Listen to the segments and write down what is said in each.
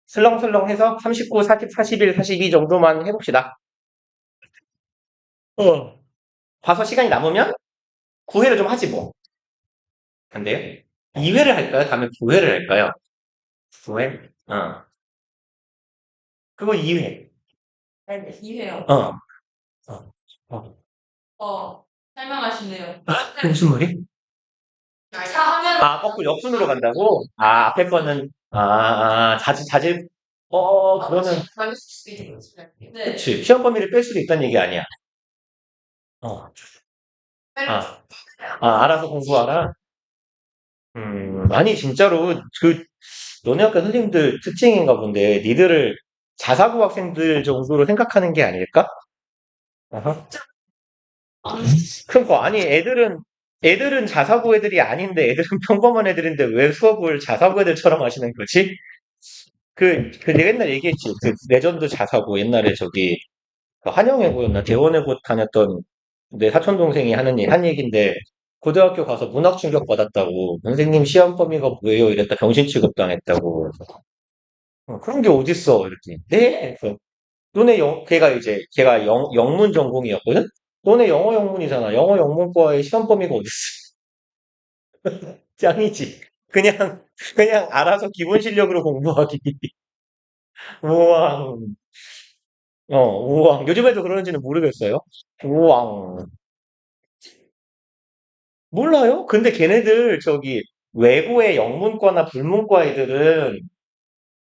슬렁슬렁 해서 39, 40, 41, 42 정도만 해봅시다. 봐서 시간이 남으면 9회를 좀 하지 뭐. 안 돼요? 2회를 할까요? 다음에 9회를 할까요? 9회? 그거 2회. 네, 이해요. 어, 어, 어. 설명하시네요. 그게 무슨 말이? 차 하면 거꾸로 역순으로 간다고? 앞에 거는, 자질, 그거는, 맞을 수도 있는 거지. 네. 그치. 시험 범위를 뺄 수도 있다는 얘기 아니야. 어, 아, 알아서 공부하라. 아니, 진짜로, 너네 학교 선생님들 특징인가 본데, 니들을 자사고 학생들 정도로 생각하는 게 아닐까? 어허. 그러니까, 아니, 애들은 자사고 애들이 아닌데, 애들은 평범한 애들인데, 왜 수업을 자사고 애들처럼 하시는 거지? 내가 옛날에 얘기했지. 레전드 자사고, 옛날에 그 한영외고였나, 대원외고 다녔던 내 사촌동생이 한 얘기인데, 고등학교 가서 문학 충격 받았다고, 선생님 시험 범위가 뭐예요? 이랬다 병신 취급당했다고. 그런 게 어딨어? 이랬더니, 네? 그래서, 걔가 영문 전공이었거든? 너네 영어 영문이잖아. 영어 영문과의 시험 범위가 어딨어? 짱이지. 그냥 알아서 기본 실력으로 공부하기. 우왕. 우왕. 요즘에도 그러는지는 모르겠어요. 우왕. 몰라요? 근데 걔네들, 외고의 영문과나 불문과 애들은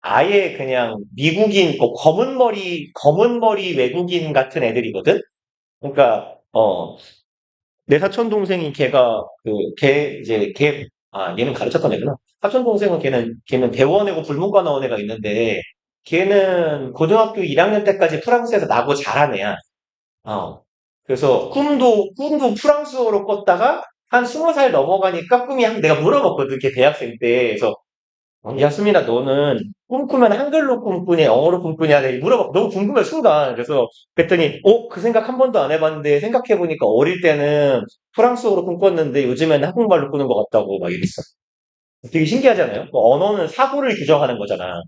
아예 그냥 미국인, 검은 머리 외국인 같은 애들이거든? 그러니까, 내 사촌 동생이 얘는 가르쳤던 애구나. 사촌 동생은 걔는 대원외고 불문과 나온 애가 있는데, 걔는 고등학교 1학년 때까지 프랑스에서 나고 자란 애야. 어. 그래서 꿈도 프랑스어로 꿨다가, 한 20살 넘어가니까 내가 물어봤거든, 걔 대학생 때. 그래서, 야스민아, 너는 꿈꾸면 한글로 꿈꾸냐, 영어로 꿈꾸냐, 내가 물어봐. 너무 궁금해, 순간. 그랬더니, 그 생각 한 번도 안 해봤는데, 생각해보니까 어릴 때는 프랑스어로 꿈꿨는데, 요즘에는 한국말로 꾸는 것 같다고 막 이랬어. 되게 신기하잖아요? 언어는 사고를 규정하는 거잖아.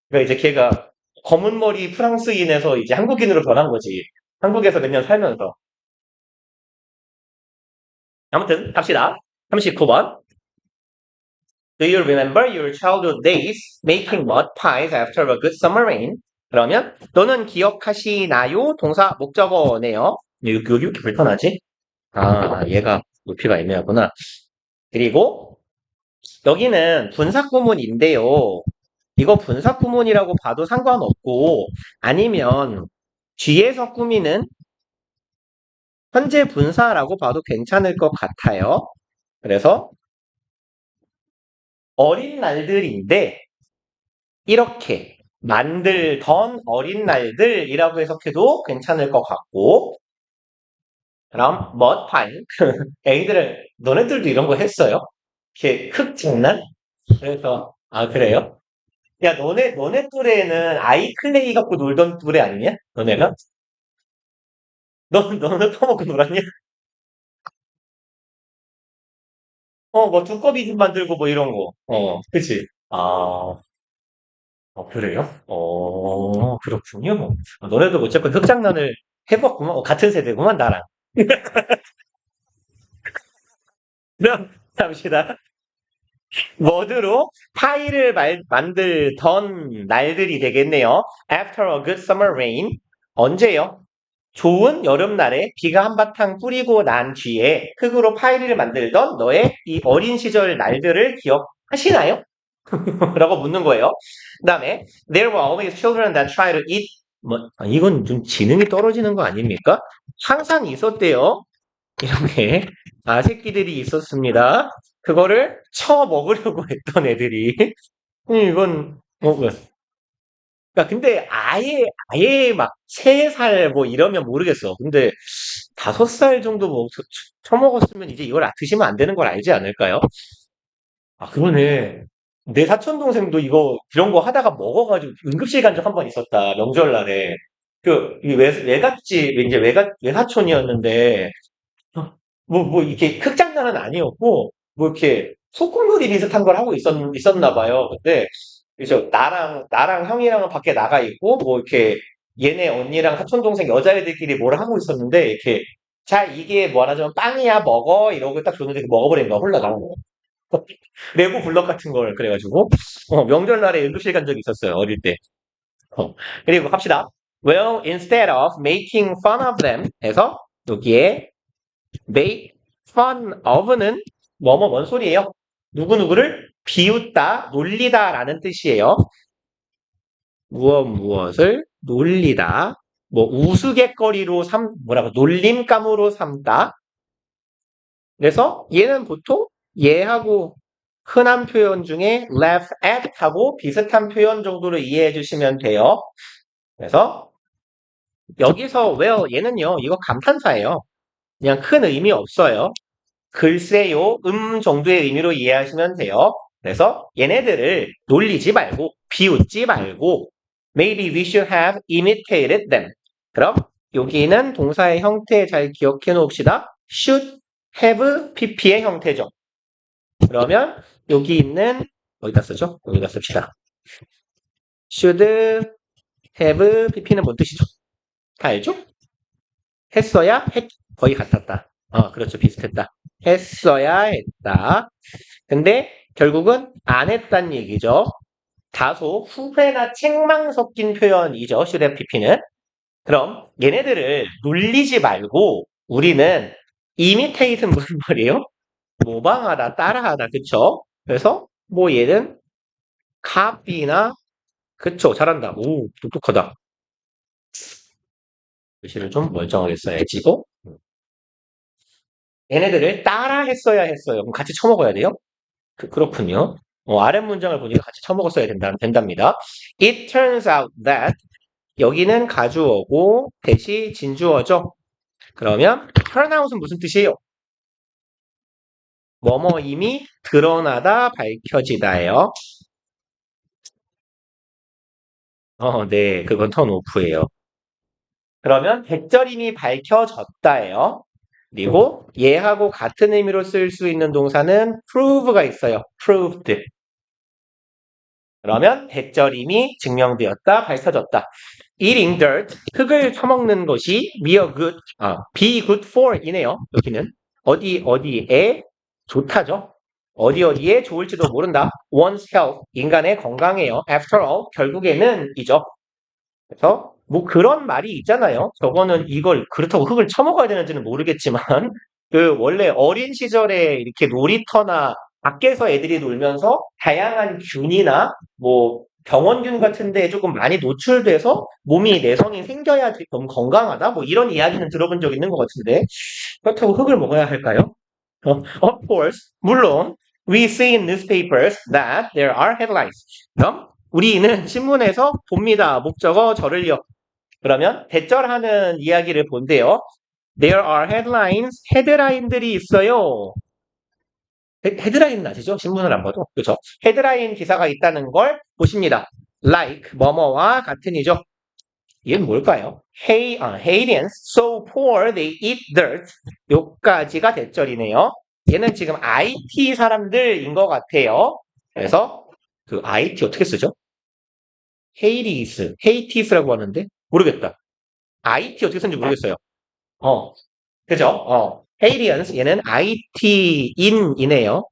그러니까 이제 걔가 검은 머리 프랑스인에서 이제 한국인으로 변한 거지. 한국에서 몇 년 살면서. 아무튼, 갑시다. 39번. Do you remember your childhood days making mud pies after a good summer rain? 그러면 너는 기억하시나요? 동사 목적어네요. 여기 이렇게 불편하지? 얘가 높이가 애매하구나. 그리고 여기는 분사구문인데요. 이거 분사구문이라고 봐도 상관없고 아니면 뒤에서 꾸미는 현재 분사라고 봐도 괜찮을 것 같아요. 그래서 어린 날들인데 이렇게 만들던 어린 날들이라고 해석해도 괜찮을 것 같고 그럼 머파인 너네들도 이런 거 했어요? 이렇게 흙 장난? 그래서 그래요? 야 너네 또래는 아이 클레이 갖고 놀던 또래 아니냐? 너네가? 너는 퍼먹고 놀았냐? 뭐 두꺼비 집 만들고 뭐 이런 거. 그치? 그래요? 그렇군요. 너네도 어쨌건 흙장난을 해봤구만. 같은 세대구만, 나랑. 그럼, 갑시다. 워드로 파이를 만들던 날들이 되겠네요. After a good summer rain. 언제요? 좋은 여름날에 비가 한바탕 뿌리고 난 뒤에 흙으로 파이를 만들던 너의 이 어린 시절 날들을 기억하시나요? 라고 묻는 거예요. 그 다음에 There were always children that try to eat 이건 좀 지능이 떨어지는 거 아닙니까? 항상 있었대요. 이렇게 새끼들이 있었습니다. 그거를 쳐먹으려고 했던 애들이 이건 뭐 그러니까 근데 아예 막 3살 뭐 이러면 모르겠어. 근데 5살 정도 뭐 쳐먹었으면 이제 이걸 드시면 안 되는 걸 알지 않을까요? 그러네. 내 사촌 동생도 이런 거 하다가 먹어가지고 응급실 간 적 한 번 있었다. 명절날에. 이 외갓집, 이제 외사촌이었는데, 이렇게 흑장난은 아니었고, 뭐 이렇게 소꿉놀이 비슷한 걸 하고 있었나 봐요. 근데 그죠? 나랑 형이랑은 밖에 나가 있고, 뭐, 이렇게, 얘네 언니랑 사촌 동생 여자애들끼리 뭘 하고 있었는데, 이렇게, 자, 이게 뭐 하자면 빵이야, 먹어. 이러고 딱 줬는데 먹어버린 거야, 홀라당. 레고 블럭 같은 걸, 그래가지고. 명절날에 응급실 간 적이 있었어요, 어릴 때. 어, 그리고 갑시다. Well, instead of making fun of them, 해서, 여기에, make fun of는 뭐뭐 뭔 소리예요? 누구누구를 비웃다, 놀리다 라는 뜻이에요. 무엇을 놀리다. 뭐 우스갯거리로 뭐라고 놀림감으로 삼다. 그래서 얘는 보통 얘하고 흔한 표현 중에 laugh at 하고 비슷한 표현 정도로 이해해 주시면 돼요. 그래서 여기서 well 얘는요. 이거 감탄사예요. 그냥 큰 의미 없어요. 글쎄요, 정도의 의미로 이해하시면 돼요. 그래서 얘네들을 놀리지 말고, 비웃지 말고, maybe we should have imitated them. 그럼 여기는 동사의 형태 잘 기억해 놓읍시다. should have pp의 형태죠. 그러면 여기 있는 어디다 쓰죠? 여기다 씁시다. should have pp는 뭔 뜻이죠? 다 알죠? 했어야 거의 같았다. 그렇죠. 비슷했다. 했어야 했다. 근데 결국은 안 했단 얘기죠. 다소 후회나 책망 섞인 표현이죠. should pp는. 그럼 얘네들을 놀리지 말고 우리는 imitate는 무슨 말이에요? 모방하다, 따라하다, 그쵸? 그래서 뭐 얘는 copy나 그쵸, 잘한다. 오, 똑똑하다. 글씨를 좀 멀쩡하게 써야지. 얘네들을 따라 했어야 했어요. 그럼 같이 쳐먹어야 돼요? 그렇군요. 아랫 문장을 보니까 같이 쳐먹었어야 된답니다. It turns out that 여기는 가주어고 대시 진주어죠. 그러면 turn out은 무슨 뜻이에요? 뭐뭐임이 드러나다, 밝혀지다예요. 네, 그건 turn off예요. 그러면 대절임이 밝혀졌다예요. 그리고 얘하고 같은 의미로 쓸 수 있는 동사는 prove가 있어요. proved. 그러면 대절임이 증명되었다, 밝혀졌다. Eating dirt, 흙을 처먹는 것이 be good for 이네요. 여기는 어디에 좋다죠. 어디에 좋을지도 모른다. One's health, 인간의 건강이에요. After all, 결국에는 이죠. 그래서 뭐 그런 말이 있잖아요. 저거는 이걸 그렇다고 흙을 처먹어야 되는지는 모르겠지만 그 원래 어린 시절에 이렇게 놀이터나 밖에서 애들이 놀면서 다양한 균이나 뭐 병원균 같은 데에 조금 많이 노출돼서 몸이 내성이 생겨야 좀 건강하다 뭐 이런 이야기는 들어본 적 있는 것 같은데 그렇다고 흙을 먹어야 할까요? Of course, 물론 we see in newspapers that there are headlines. 그럼 우리는 신문에서 봅니다. 목적어 저를요. 그러면 대절하는 이야기를 본대요. There are headlines. 헤드라인들이 있어요. 헤드라인은 아시죠? 신문을 안 봐도. 그렇죠? 헤드라인 기사가 있다는 걸 보십니다. Like, 뭐뭐와 같은이죠. 이건 뭘까요? Haitians, so poor they eat dirt. 요까지가 대절이네요. 얘는 지금 IT 사람들인 것 같아요. 그래서 그 IT 어떻게 쓰죠? 헤이티스라고 하는데 모르겠다. IT 어떻게 쓰는지 모르겠어요. 그죠? Haitians 얘는 IT인이네요.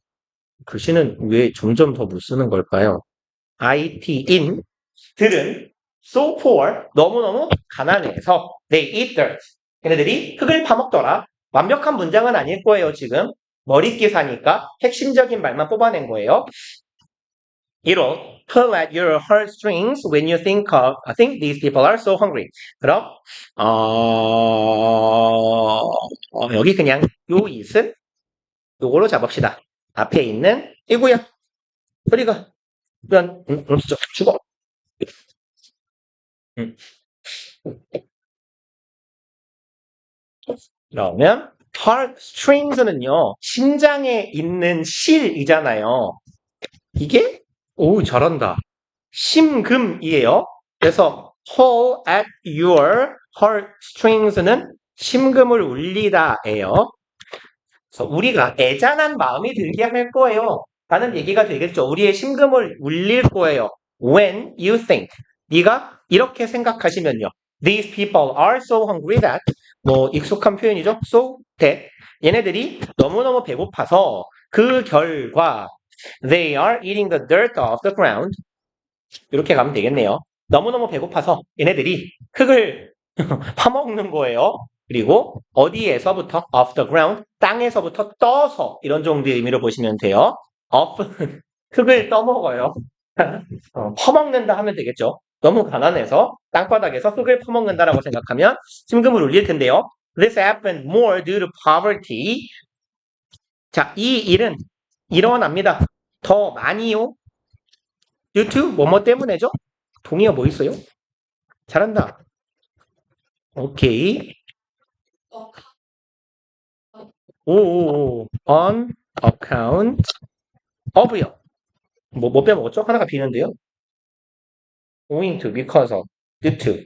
글씨는 왜 점점 더 못 쓰는 걸까요? IT인들은 so poor 너무너무 가난해서 they eat dirt. 걔네들이 흙을 파먹더라. 완벽한 문장은 아닐 거예요, 지금. 머릿기사니까 핵심적인 말만 뽑아낸 거예요. 이로 pull at your heartstrings when you think these people are so hungry. 그럼 여기 그냥 요 it은 요거로 잡읍시다. 앞에 있는 이구야. 소리가 진짜 죽어. 음. 그러면 heartstrings는요 심장에 있는 실이잖아요. 이게 잘한다. 심금이에요. 그래서 pull at your heartstrings는 심금을 울리다예요. 그래서 우리가 애잔한 마음이 들게 할 거예요. 라는 얘기가 되겠죠. 우리의 심금을 울릴 거예요. when you think. 네가 이렇게 생각하시면요. These people are so hungry that 뭐 익숙한 표현이죠. So that 얘네들이 너무너무 배고파서 그 결과 they are eating the dirt off the ground. 이렇게 가면 되겠네요. 너무너무 배고파서 얘네들이 흙을 파먹는 거예요. 그리고 어디에서부터 off the ground, 땅에서부터 떠서 이런 정도의 의미로 보시면 돼요. off, 흙을 떠먹어요. 퍼먹는다 하면 되겠죠. 너무 가난해서 땅바닥에서 흙을 퍼먹는다라고 생각하면 심금을 울릴 텐데요. This happened more due to poverty. 자, 이 일은 일어납니다. 더 많이요. due to 뭐뭐 때문에죠? 동의어 뭐 있어요? 잘한다. 오케이. 오, on account of요. 뭐 빼먹었죠? 하나가 비는데요. owing to, because of, due to.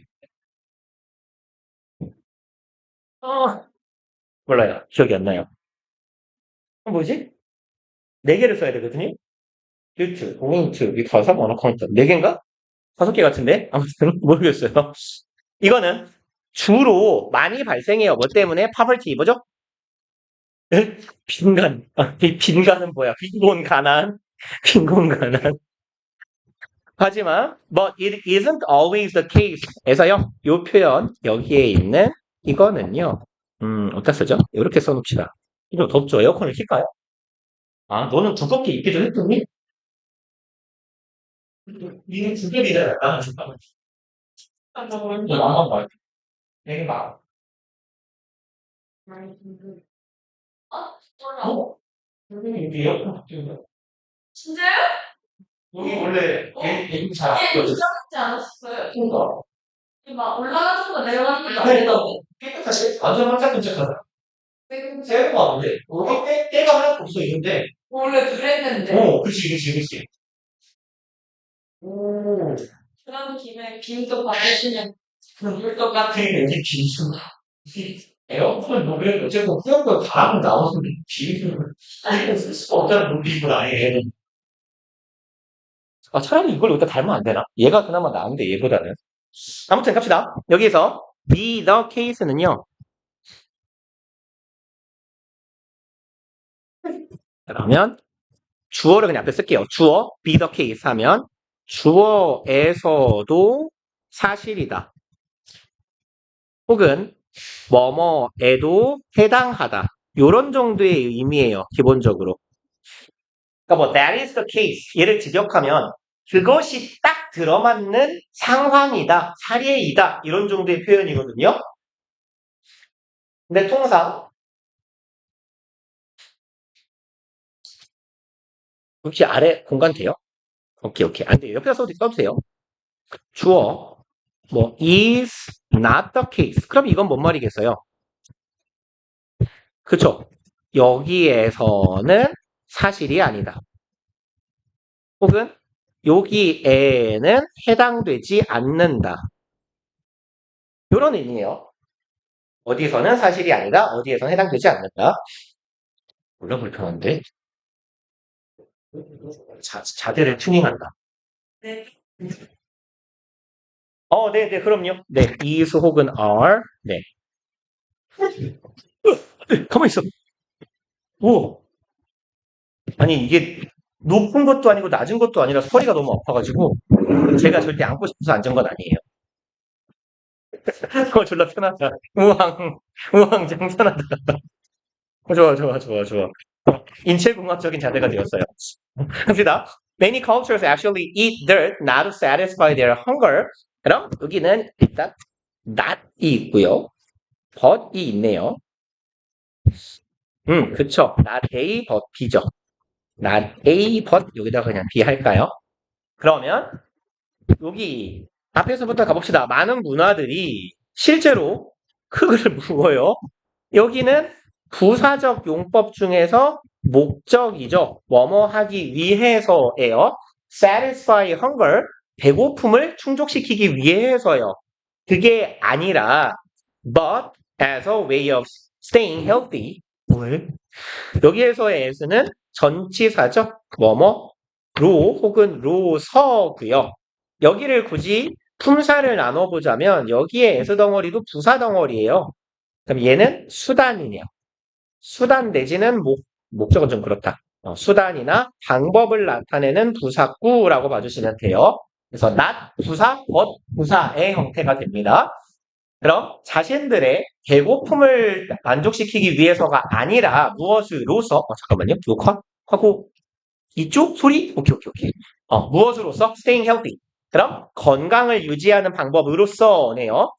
몰라요. 기억이 안 나요. 뭐지? 네 개를 써야 되거든요. due to, owing to, because of, on account of. 네 개인가? 다섯 개 같은데? 아무튼 모르겠어요. 이거는 주로 많이 발생해요. 뭐 때문에? poverty 뭐죠? 빈간. 빈간은 뭐야? 빈곤 가난. 빈곤 가난. 하지만 but it isn't always the case 에서요. 요 표현 여기에 있는 이거는요. 어디다 쓰죠? 이렇게 써놓읍시다. 좀 덥죠? 에어컨을 킬까요? 아, 너는 두껍게 입기도 했더니? 니는 두껍이잖아. 아, 잠깐만. 잠깐만. 나만 봐. 내게 봐. 몰라. 여기 에어컨 바뀌는 진짜요? 여기 원래 에어컨 잘안 얘 껴져. 이상하지 않았어요? 그러니까. 막 올라가는 거 내려가는 거 아니라고. 깨끗하지? 완전 반짝반짝하다. 새거 같은데? 여기 때가 하나도 없어 있는데. 원래 그랬는데. 그치. 오. 그런 김에 빈도 받으시면 좋을 것 같아요. 이게 비수. 에어컨 노래를 어쨌든 후렴도 다 나오는 비수를 쓸 수가 없다는 논리인 아예. 아, 차라리 이걸 여기다 달면 안 되나? 얘가 그나마 나은데 얘보다는. 아무튼 갑시다. 여기에서 be the case는요. 그러면 주어를 그냥 앞에 쓸게요. 주어 be the case 하면 주어에서도 사실이다. 혹은 뭐뭐에도 해당하다. 요런 정도의 의미예요. 기본적으로. 그러니까 뭐 that is the case. 얘를 직역하면 그것이 딱 들어맞는 상황이다. 사례이다. 이런 정도의 표현이거든요. 근데 통상 혹시 아래 공간 돼요? 오케이. 안 돼요. 옆에다 써도 돼요. 주어 뭐 is not the case. 그럼 이건 뭔 말이겠어요? 그쵸? 여기에서는 사실이 아니다. 혹은 여기에는 해당되지 않는다. 이런 의미예요. 어디서는 사실이 아니다. 어디에서는 해당되지 않는다. 몰라 불편한데. 자대를 튜닝한다. 네. 네, 그럼요. 네, is 혹은 are. 네. 가만히 있어. 우와. 아니, 이게 높은 것도 아니고 낮은 것도 아니라 허리가 너무 아파가지고 제가 절대 앉고 싶어서 앉은 건 아니에요. 졸라 편하다. 우왕장선하다. 좋아. 인체공학적인 자세가 되었어요. 합시다. Many cultures actually eat dirt not to satisfy their hunger. 그럼 여기는 일단 not이 있고요. but이 있네요. 그쵸. not A, but B죠. not A, but 여기다가 그냥 B 할까요? 그러면 여기 앞에서부터 가봅시다. 많은 문화들이 실제로 흙을 묵어요. 여기는 부사적 용법 중에서 목적이죠. 뭐뭐 하기 위해서예요. satisfy hunger, 배고픔을 충족시키기 위해서요. 그게 아니라 but as a way of staying healthy. 뭘? 여기에서의 as는 전치사적 뭐뭐로 혹은 로서고요. 여기를 굳이 품사를 나눠보자면 여기에 S 덩어리도 부사 덩어리예요. 그럼 얘는 수단이냐? 수단 내지는 목적은 좀 그렇다. 수단이나 방법을 나타내는 부사구라고 봐주시면 돼요. 그래서 not 부사, what 부사의 형태가 됩니다. 그럼 자신들의 배고픔을 만족시키기 위해서가 아니라 무엇으로서 잠깐만요. 하고 이쪽 소리? 오케이, 오케이, 오케이. 무엇으로서? staying healthy. 그럼 건강을 유지하는 방법으로서네요.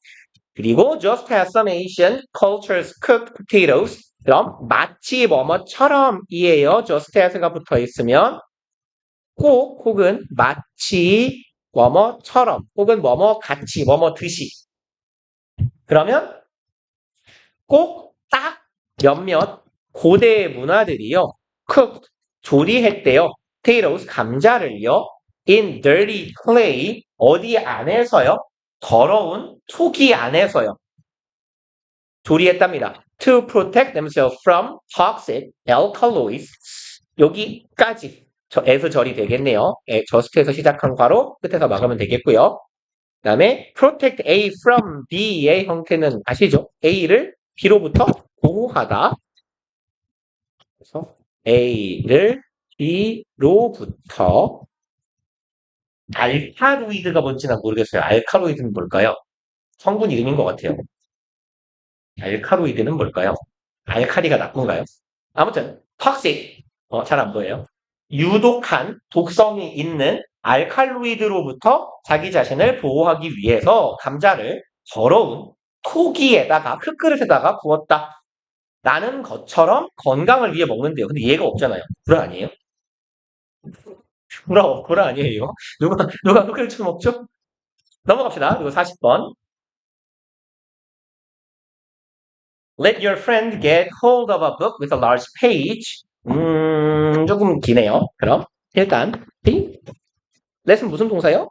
그리고 just as some Asian cultures cook potatoes. 그럼 마치 뭐뭐처럼이에요. just as가 붙어 있으면 꼭 혹은 마치 뭐뭐처럼 혹은 뭐뭐 같이 뭐뭐 듯이. 그러면 꼭 딱 몇몇 고대 문화들이요. cook 조리했대요. potatoes 감자를요. in dirty clay 어디 안에서요? 더러운 토기 안에서요. 조리했답니다. To protect themselves from toxic alkaloids. 여기까지 에서 절이 되겠네요. 저스트에서 시작한 괄호 끝에서 막으면 되겠고요. 그 다음에 protect A from B의 형태는 아시죠? A를 B로부터 보호하다. 그래서 A를 B로부터 알카로이드가 뭔지는 모르겠어요. 알카로이드는 뭘까요? 성분 이름인 것 같아요. 알카로이드는 뭘까요? 알카리가 나쁜가요? 아무튼 toxic 잘 안 보여요. 유독한 독성이 있는 알칼로이드로부터 자기 자신을 보호하기 위해서 감자를 더러운 토기에다가 흙그릇에다가 부었다. 라는 것처럼 건강을 위해 먹는데요. 근데 얘가 없잖아요. 구라 아니에요? 구라 아니에요, 이거? 누가 흙그릇을 먹죠? 넘어갑시다. 그리고 40번. Let your friend get hold of a book with a large page. 조금 기네요. 그럼 일단 B. let은 무슨 동사요?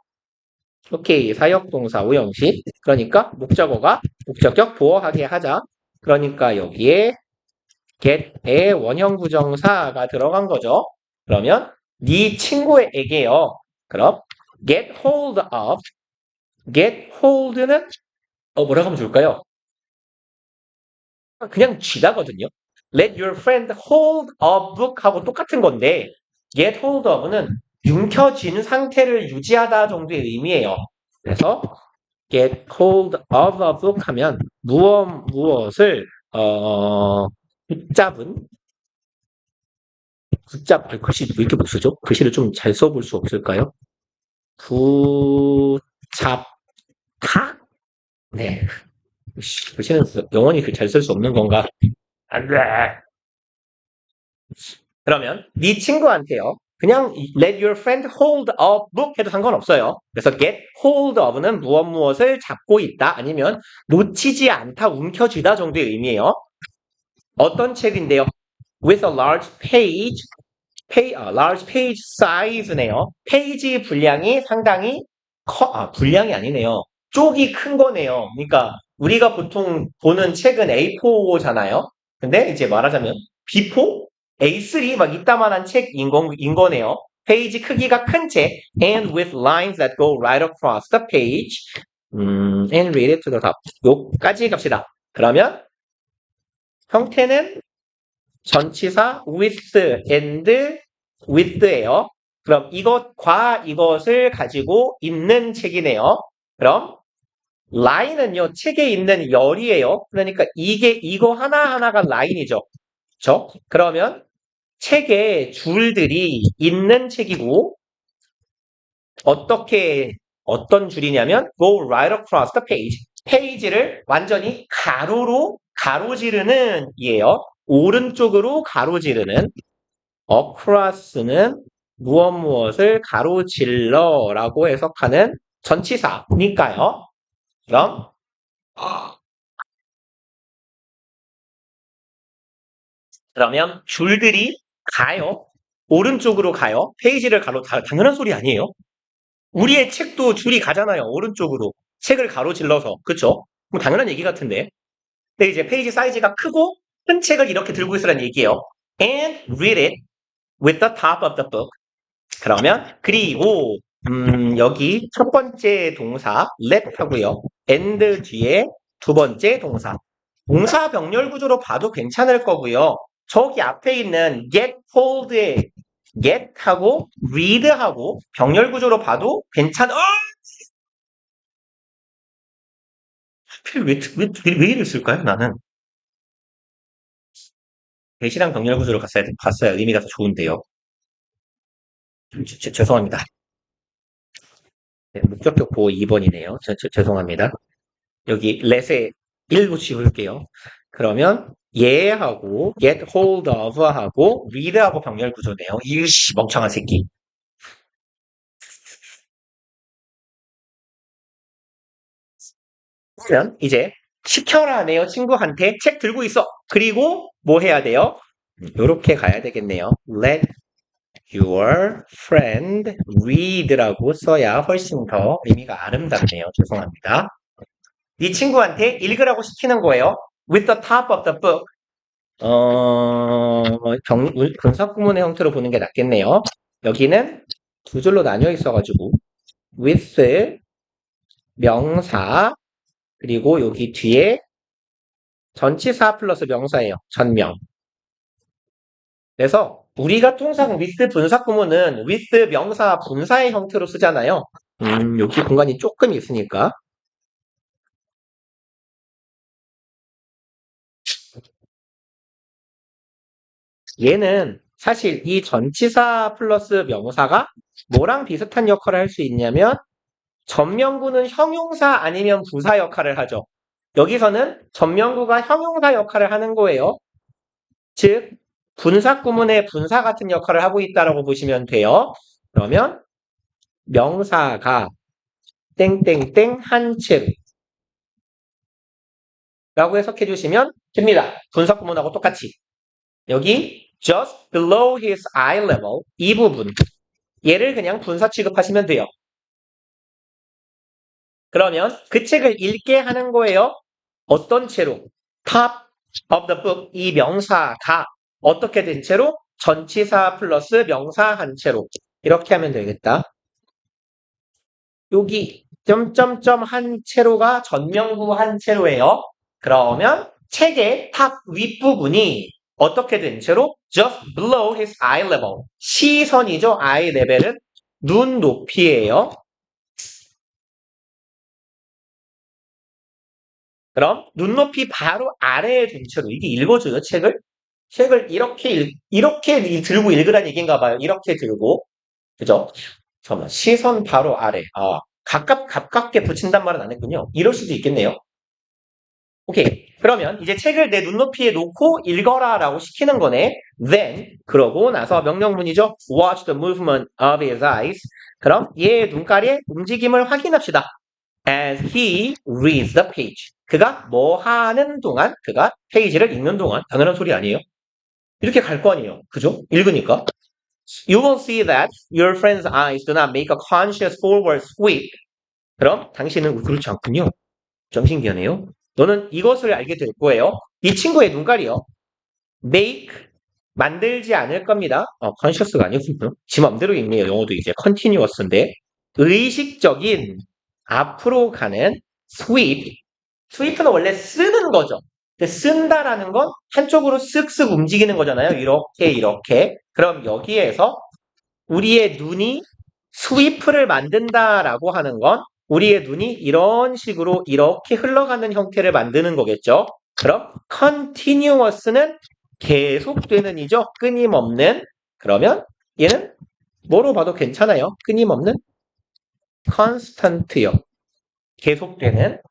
오케이, 사역동사 오형식. 그러니까 목적어가 목적격 보어하게 하자. 그러니까 여기에 get의 원형 부정사가 들어간 거죠. 그러면 네 친구에게요. 그럼 get hold of. get hold는 뭐라고 하면 좋을까요? 그냥 쥐다거든요. Let your friend hold a book 하고 똑같은 건데 get hold of는 움켜쥔 상태를 유지하다 정도의 의미예요. 그래서 get hold of a book 하면 무엇을 글씨 왜 이렇게 못 쓰죠? 글씨를 좀 잘 써볼 수 없을까요? 붙잡다? 네. 글씨는 영원히 잘 쓸 수 없는 건가? 안 돼. 그러면 네 친구한테요. 그냥 let your friend hold a book 해도 상관없어요. 그래서 get hold of는 무엇을 잡고 있다 아니면 놓치지 않다, 움켜쥐다 정도의 의미예요. 어떤 책인데요? with a large page, large page size네요. 페이지 분량이 상당히 분량이 아니네요. 쪽이 큰 거네요. 그러니까 우리가 보통 보는 책은 A4잖아요. 근데 이제 말하자면 B4, A3 막 이따만한 책인 거네요. 페이지 크기가 큰 책, and with lines that go right across the page, and read it to the top. 요까지 갑시다. 그러면 형태는 전치사 with and with예요. 그럼 이것과 이것을 가지고 있는 책이네요. 그럼 라인은요, 책에 있는 열이에요. 그러니까 이거 하나하나가 라인이죠. 그쵸? 그러면 책에 줄들이 있는 책이고, 어떤 줄이냐면, go right across the page. 페이지를 완전히 가로로 가로지르는 이에요. 오른쪽으로 가로지르는. across는 무엇을 가로질러라고 해석하는 전치사니까요. 그럼 그러면 줄들이 가요. 오른쪽으로 가요. 페이지를 당연한 소리 아니에요? 우리의 책도 줄이 가잖아요. 오른쪽으로. 책을 가로질러서. 그쵸? 뭐 당연한 얘기 같은데. 근데 이제 페이지 사이즈가 크고 큰 책을 이렇게 들고 있으라는 얘기예요. And read it with the top of the book. 그러면 그리고 여기 첫 번째 동사 let 하고요. and 뒤에 두 번째 동사. 동사 병렬 구조로 봐도 괜찮을 거고요. 저기 앞에 있는 get hold의 get하고 read하고 병렬 구조로 봐도 왜 이를 쓸까요, 나는? 대시랑 병렬 구조로 봤어야 의미가 더 좋은데요. 죄송합니다. 네, 목적격 보호 2번이네요. 죄송합니다. 여기 let에 1부 지울게요. 그러면 얘하고 get hold of 하고 read하고 병렬 구조네요. 이씨 멍청한 새끼. 그러면 이제 시켜라 하네요. 친구한테 책 들고 있어. 그리고 뭐 해야 돼요? 요렇게 가야 되겠네요. Let your friend read라고 써야 훨씬 더 의미가 아름답네요. 죄송합니다. 네 친구한테 읽으라고 시키는 거예요. With the top of the book. 분사구문의 형태로 보는 게 낫겠네요. 여기는 두 줄로 나뉘어 있어가지고 with 명사 그리고 여기 뒤에 전치사 플러스 명사예요. 전명. 그래서 우리가 통상 with 분사구문은 with 명사 분사의 형태로 쓰잖아요. 여기 공간이 조금 있으니까 얘는 사실 이 전치사 플러스 명사가 뭐랑 비슷한 역할을 할 수 있냐면 전명구는 형용사 아니면 부사 역할을 하죠. 여기서는 전명구가 형용사 역할을 하는 거예요. 즉 분사구문의 분사 같은 역할을 하고 있다라고 보시면 돼요. 그러면 명사가 땡땡땡 한 채로 라고 해석해 주시면 됩니다. 분사구문하고 똑같이. 여기 just below his eye level 이 부분 얘를 그냥 분사 취급하시면 돼요. 그러면 그 책을 읽게 하는 거예요. 어떤 채로? top of the book 이 명사가 어떻게 된 채로? 전치사 플러스 명사 한 채로 이렇게 하면 되겠다. 여기 점점점 한 채로가 전명구 한 채로예요. 그러면 책의 탑 윗부분이 어떻게 된 채로? just below his eye level. 시선이죠. eye 레벨은 눈 높이예요. 그럼 눈높이 바로 아래에 둔 채로 이게 읽어줘요. 책을 이렇게 들고 읽으란 얘기인가 봐요. 이렇게 들고 그죠? 잠깐만 시선 바로 아래. 가깝게 붙인단 말은 안 했군요. 이럴 수도 있겠네요. 오케이. 그러면 이제 책을 내 눈높이에 놓고 읽어라 라고 시키는 거네. Then, 그러고 나서 명령문이죠. Watch the movement of his eyes. 그럼 얘의 눈깔의 움직임을 확인합시다. As he reads the page. 그가 뭐 하는 동안, 그가 페이지를 읽는 동안, 당연한 소리 아니에요? 이렇게 갈 거 아니에요. 그죠? 읽으니까. You will see that your friend's eyes do not make a conscious forward sweep. 그럼 당신은 그렇지 않군요. 좀 신기하네요. 너는 이것을 알게 될 거예요. 이 친구의 눈깔이요. make 만들지 않을 겁니다. conscious가 아니군요. 지 맘대로 읽네요. 영어도 이제 continuous인데 의식적인 앞으로 가는 sweep. sweep는 원래 쓰는 거죠. 근데 쓴다라는 건 한쪽으로 쓱쓱 움직이는 거잖아요. 이렇게. 그럼 여기에서 우리의 눈이 스위프를 만든다라고 하는 건 우리의 눈이 이런 식으로 이렇게 흘러가는 형태를 만드는 거겠죠. 그럼 continuous는 계속되는 이죠. 끊임없는. 그러면 얘는 뭐로 봐도 괜찮아요. 끊임없는 constant요. 계속되는.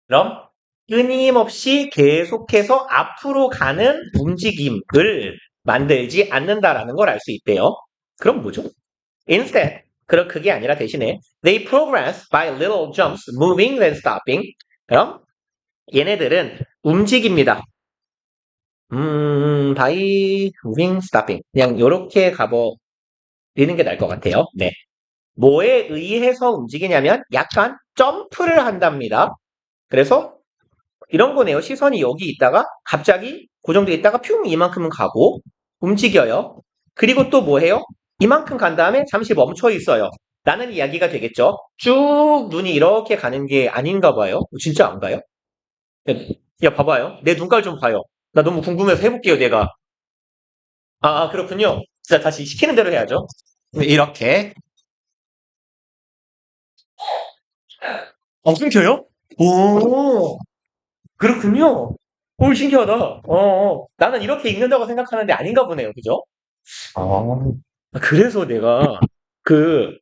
그럼 끊임없이 계속해서 앞으로 가는 움직임을 만들지 않는다라는 걸 알 수 있대요. 그럼 뭐죠? Instead, 그럼 그게 아니라 대신에 they progress by little jumps, moving then stopping. 그럼 얘네들은 움직입니다. by moving, stopping. 그냥 이렇게 가버리는 게 나을 것 같아요. 네. 뭐에 의해서 움직이냐면 약간 점프를 한답니다. 그래서 이런 거네요. 시선이 여기 있다가 갑자기 고정돼 있다가 퓨 이만큼은 가고 움직여요. 그리고 또 뭐 해요? 이만큼 간 다음에 잠시 멈춰 있어요. 라는 이야기가 되겠죠. 쭉 눈이 이렇게 가는 게 아닌가 봐요. 진짜 안 가요? 야, 야, 봐봐요. 내 눈깔 좀 봐요. 나 너무 궁금해서 해볼게요, 내가. 그렇군요. 자, 다시 시키는 대로 해야죠. 이렇게. 끊겨요? 오, 그렇군요. 오, 신기하다. 나는 이렇게 읽는다고 생각하는데 아닌가 보네요. 그죠? 그래서 내가 그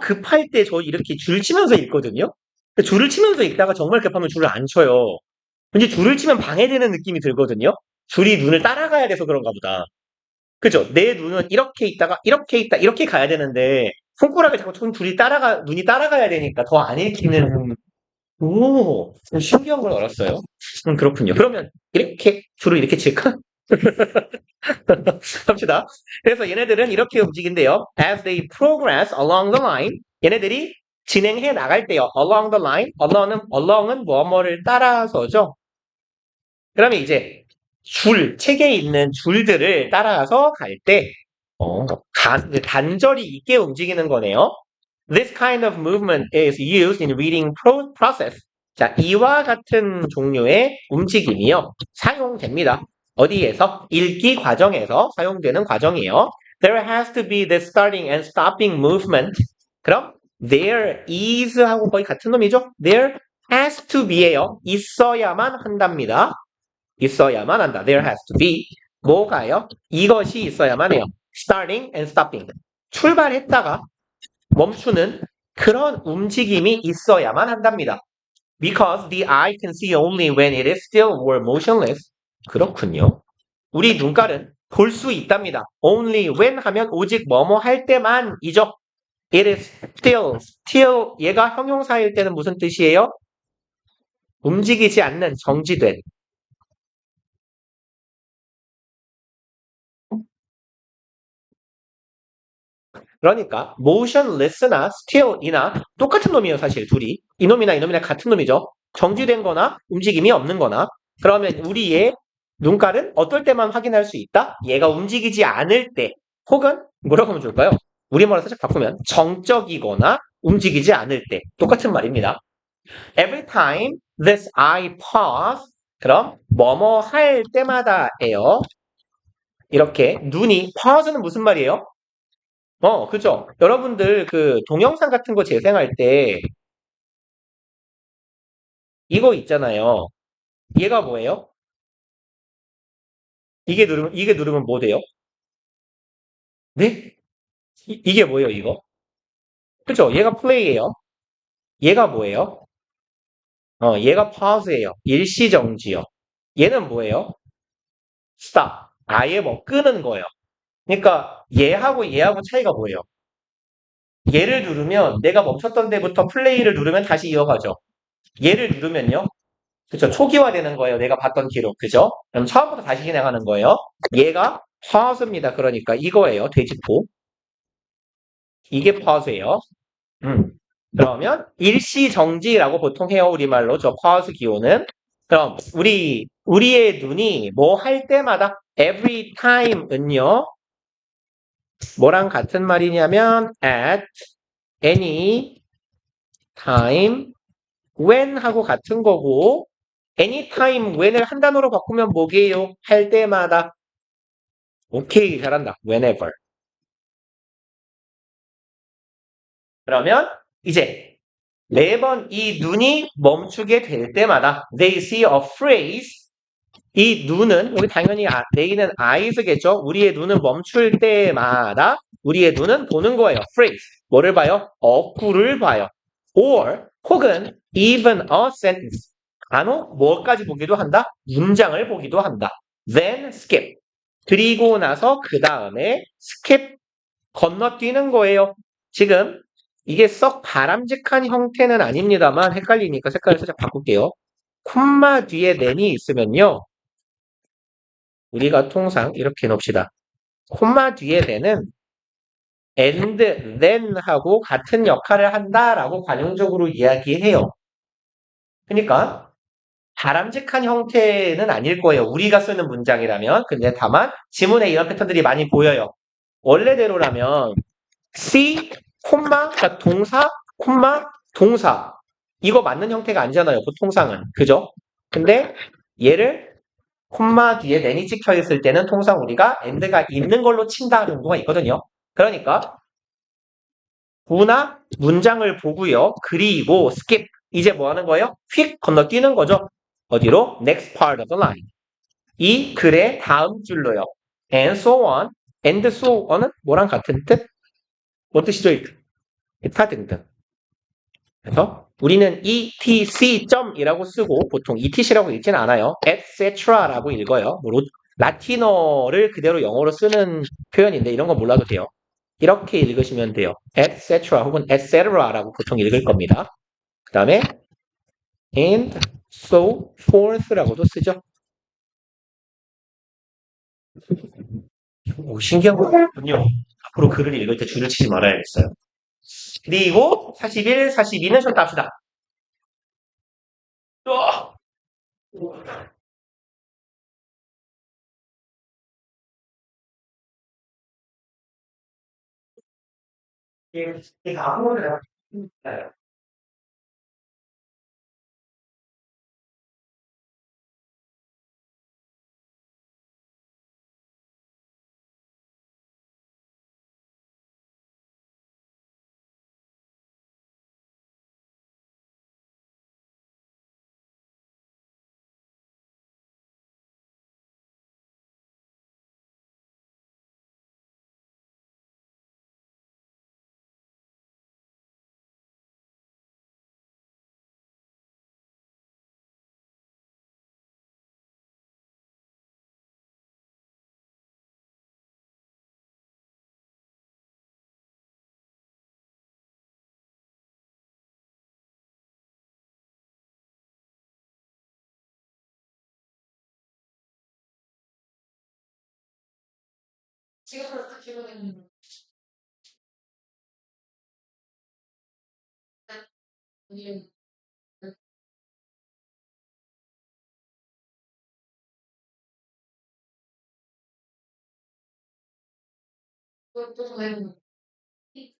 급할 때 저 이렇게 줄 치면서 읽거든요. 근데 줄을 치면서 읽다가 정말 급하면 줄을 안 쳐요. 왠지 줄을 치면 방해되는 느낌이 들거든요. 줄이 눈을 따라가야 돼서 그런가 보다. 그죠? 내 눈은 이렇게 있다가 이렇게 있다 이렇게 가야 되는데 손가락을 자꾸 눈이 따라가야 되니까 더 안 읽히는. 좀 신기한 걸 알았어요. 그렇군요. 그러면 이렇게 줄을 이렇게 칠까? 합시다. 그래서 얘네들은 이렇게 움직인대요. As they progress along the line, 얘네들이 진행해 나갈 때요. Along the line, along은 뭐뭐를 따라서죠. 그러면 이제 책에 있는 줄들을 따라서 갈 때, 단절이 있게 움직이는 거네요. This kind of movement is used in reading process. 자, 이와 같은 종류의 움직임이요. 사용됩니다. 어디에서? 읽기 과정에서 사용되는 과정이에요. There has to be the starting and stopping movement. 그럼 there is 하고 거의 같은 놈이죠? There has to be예요. 있어야만 한답니다. 있어야만 한다. There has to be. 뭐가요? 이것이 있어야만 해요. Starting and stopping. 출발했다가 멈추는 그런 움직임이 있어야만 한답니다. Because the eye can see only when it is still or motionless. 그렇군요. 우리 눈깔은 볼 수 있답니다. Only when 하면 오직 뭐뭐 할 때만이죠. It is still. still 얘가 형용사일 때는 무슨 뜻이에요? 움직이지 않는, 정지된. 그러니까 motionless나 still이나 똑같은 놈이에요, 사실 둘이. 이놈이나 같은 놈이죠. 정지된 거나 움직임이 없는 거나. 그러면 우리의 눈깔은 어떨 때만 확인할 수 있다? 얘가 움직이지 않을 때 혹은 뭐라고 하면 좋을까요? 우리말로 살짝 바꾸면 정적이거나 움직이지 않을 때 똑같은 말입니다. Every time this eye pause 그럼 뭐뭐 할 때마다예요. 이렇게 눈이 pause는 무슨 말이에요? 그죠. 여러분들 그 동영상 같은 거 재생할 때 이거 있잖아요. 얘가 뭐예요? 이게 누르면 뭐 돼요? 네? 이게 뭐예요, 이거? 그죠? 얘가 플레이예요. 얘가 뭐예요? 얘가 pause예요. 일시정지요. 얘는 뭐예요? stop. 아예 뭐 끄는 거예요. 그러니까 얘하고 차이가 뭐예요? 얘를 누르면 내가 멈췄던 데부터 플레이를 누르면 다시 이어가죠. 얘를 누르면요. 그쵸. 초기화되는 거예요. 내가 봤던 기록. 그죠? 그럼 처음부터 다시 진행하는 거예요. 얘가 pause입니다. 그러니까 이거예요. 돼지포. 이게 pause예요. 음. 그러면 일시정지라고 보통 해요. 우리말로 저 pause 기호는. 그럼 우리의 눈이 뭐 할 때마다 every time은요. 뭐랑 같은 말이냐면 at any time when 하고 같은 거고 anytime when을 한 단어로 바꾸면 뭐게요? 할 때마다. 오케이, 잘한다. whenever. 그러면 이제 매번 이 눈이 멈추게 될 때마다 they see a phrase. 이 눈은 여기 당연히 they는 eyes겠죠. 우리의 눈은 멈출 때마다 우리의 눈은 보는 거예요. phrase. 뭐를 봐요? 어구를 봐요. or 혹은 even a sentence. 간혹 뭐까지 보기도 한다? 문장을 보기도 한다. then skip. 그리고 나서 그 다음에 skip 건너뛰는 거예요. 지금 이게 썩 바람직한 형태는 아닙니다만 헷갈리니까 색깔을 살짝 바꿀게요. 콤마 뒤에 then이 있으면요. 우리가 통상 이렇게 놓읍시다. 콤마 뒤에 then은 and then 하고 같은 역할을 한다라고 관용적으로 이야기해요. 그러니까 바람직한 형태는 아닐 거예요. 우리가 쓰는 문장이라면. 근데 다만 지문에 이런 패턴들이 많이 보여요. 원래대로라면 C, 콤마, 그러니까 동사, 콤마, 동사. 이거 맞는 형태가 아니잖아요. 보통상은. 그죠? 근데 얘를 콤마 뒤에 낸이 찍혀 있을 때는 통상 우리가 and가 있는 걸로 친다는 경우가 있거든요. 그러니까 구나 문장을 보고요. 그리고 skip. 이제 뭐 하는 거예요? 휙 건너뛰는 거죠. 어디로? Next part of the line. 이 글의 다음 줄로요. And so on. And so on은 뭐랑 같은 뜻? 뭔 뜻이죠? 기타 등등. 그래서 우리는 etc.이라고 쓰고 보통 etc라고 읽지는 않아요. etc라고 읽어요. 뭐 라틴어를 그대로 영어로 쓰는 표현인데 이런 거 몰라도 돼요. 이렇게 읽으시면 돼요. etc 혹은 etc라고 보통 읽을 겁니다. 그 다음에 and so forth라고도 쓰죠. 오, 신기한 거군요. 앞으로 글을 읽을 때 줄을 치지 말아야겠어요. 그리고 41, 42는 쉬었다 합시다. 또! 이게 아무거나 지금부터 지금은 이 그것도 되는 이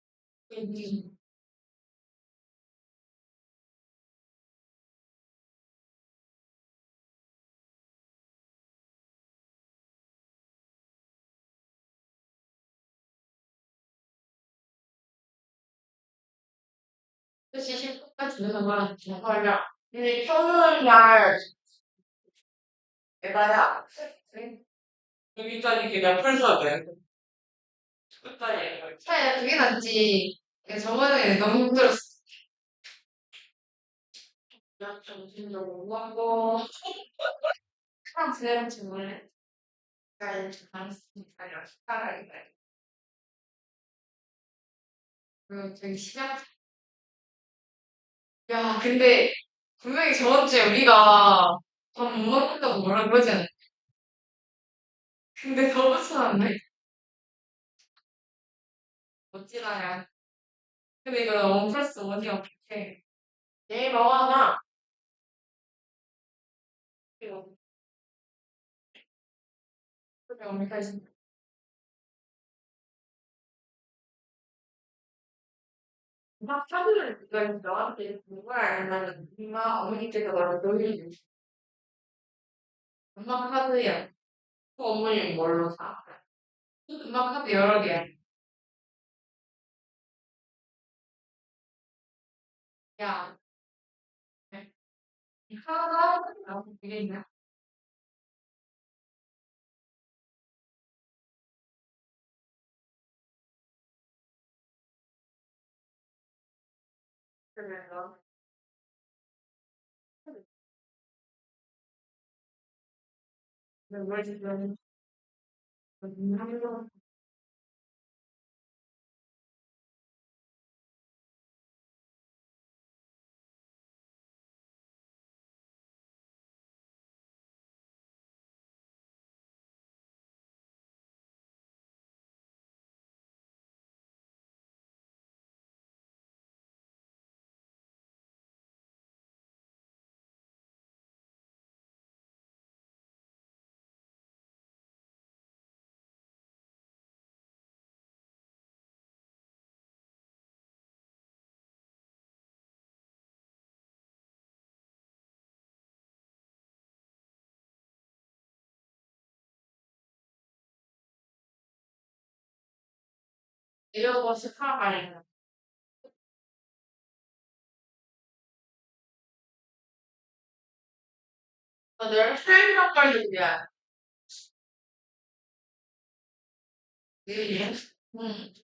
뜻이 실컷까지 되는 거랑 정말이야. 근데 평일날 에바야 여기까지 그냥 풀서야 돼. 끝까지. 차라리 그게 낫지. 저번에 너무 힘들었어. 야, 정신도 못 가고. 사람 제대로 질문을 잘 잘했으니까 열심히 살아야겠다. 그리고 저기 시작. 야, 근데 분명히 저번 주에 우리가 밥 못 먹는다고 뭐라 그러지 않았어? 근데 더 붙여놨네? 멋지다야. 근데 이거 원 플러스 원이 어떻게? 내일 먹어놔. 이거 그게 어디까지? 막 사진을 이걸 너한테 누가 알면 엄마 어머니께서 너를 놀리는 엄마 카드야. 그 어머니는 뭘로 사? 엄마 카드 여러 개야. 야, 이 하나 나오고 되겠냐? 그래서 뭘 지금 하면 이러고서 살아가는 다들 삶이란 말도 그냥 음.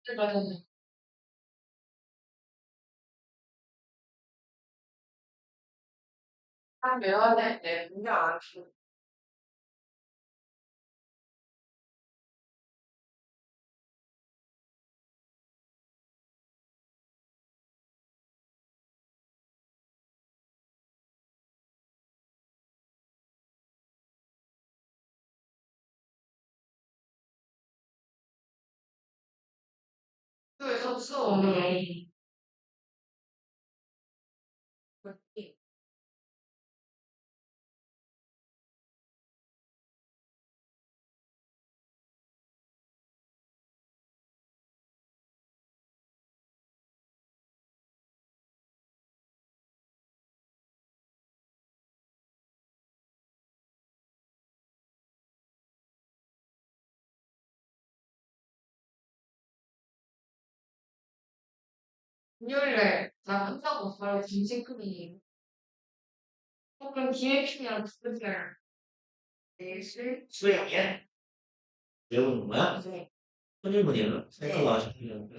그거는 한 외워야 될때 분명 안 줘. 학교에서 수업 오는 게 금요일에 나 끝나고 바로 짐승크기 혹은 기획실이랑 부르세요. 내일실 수행이야? 외우는 거야? 네. 천일문이야? 네. 생각나서 천일문.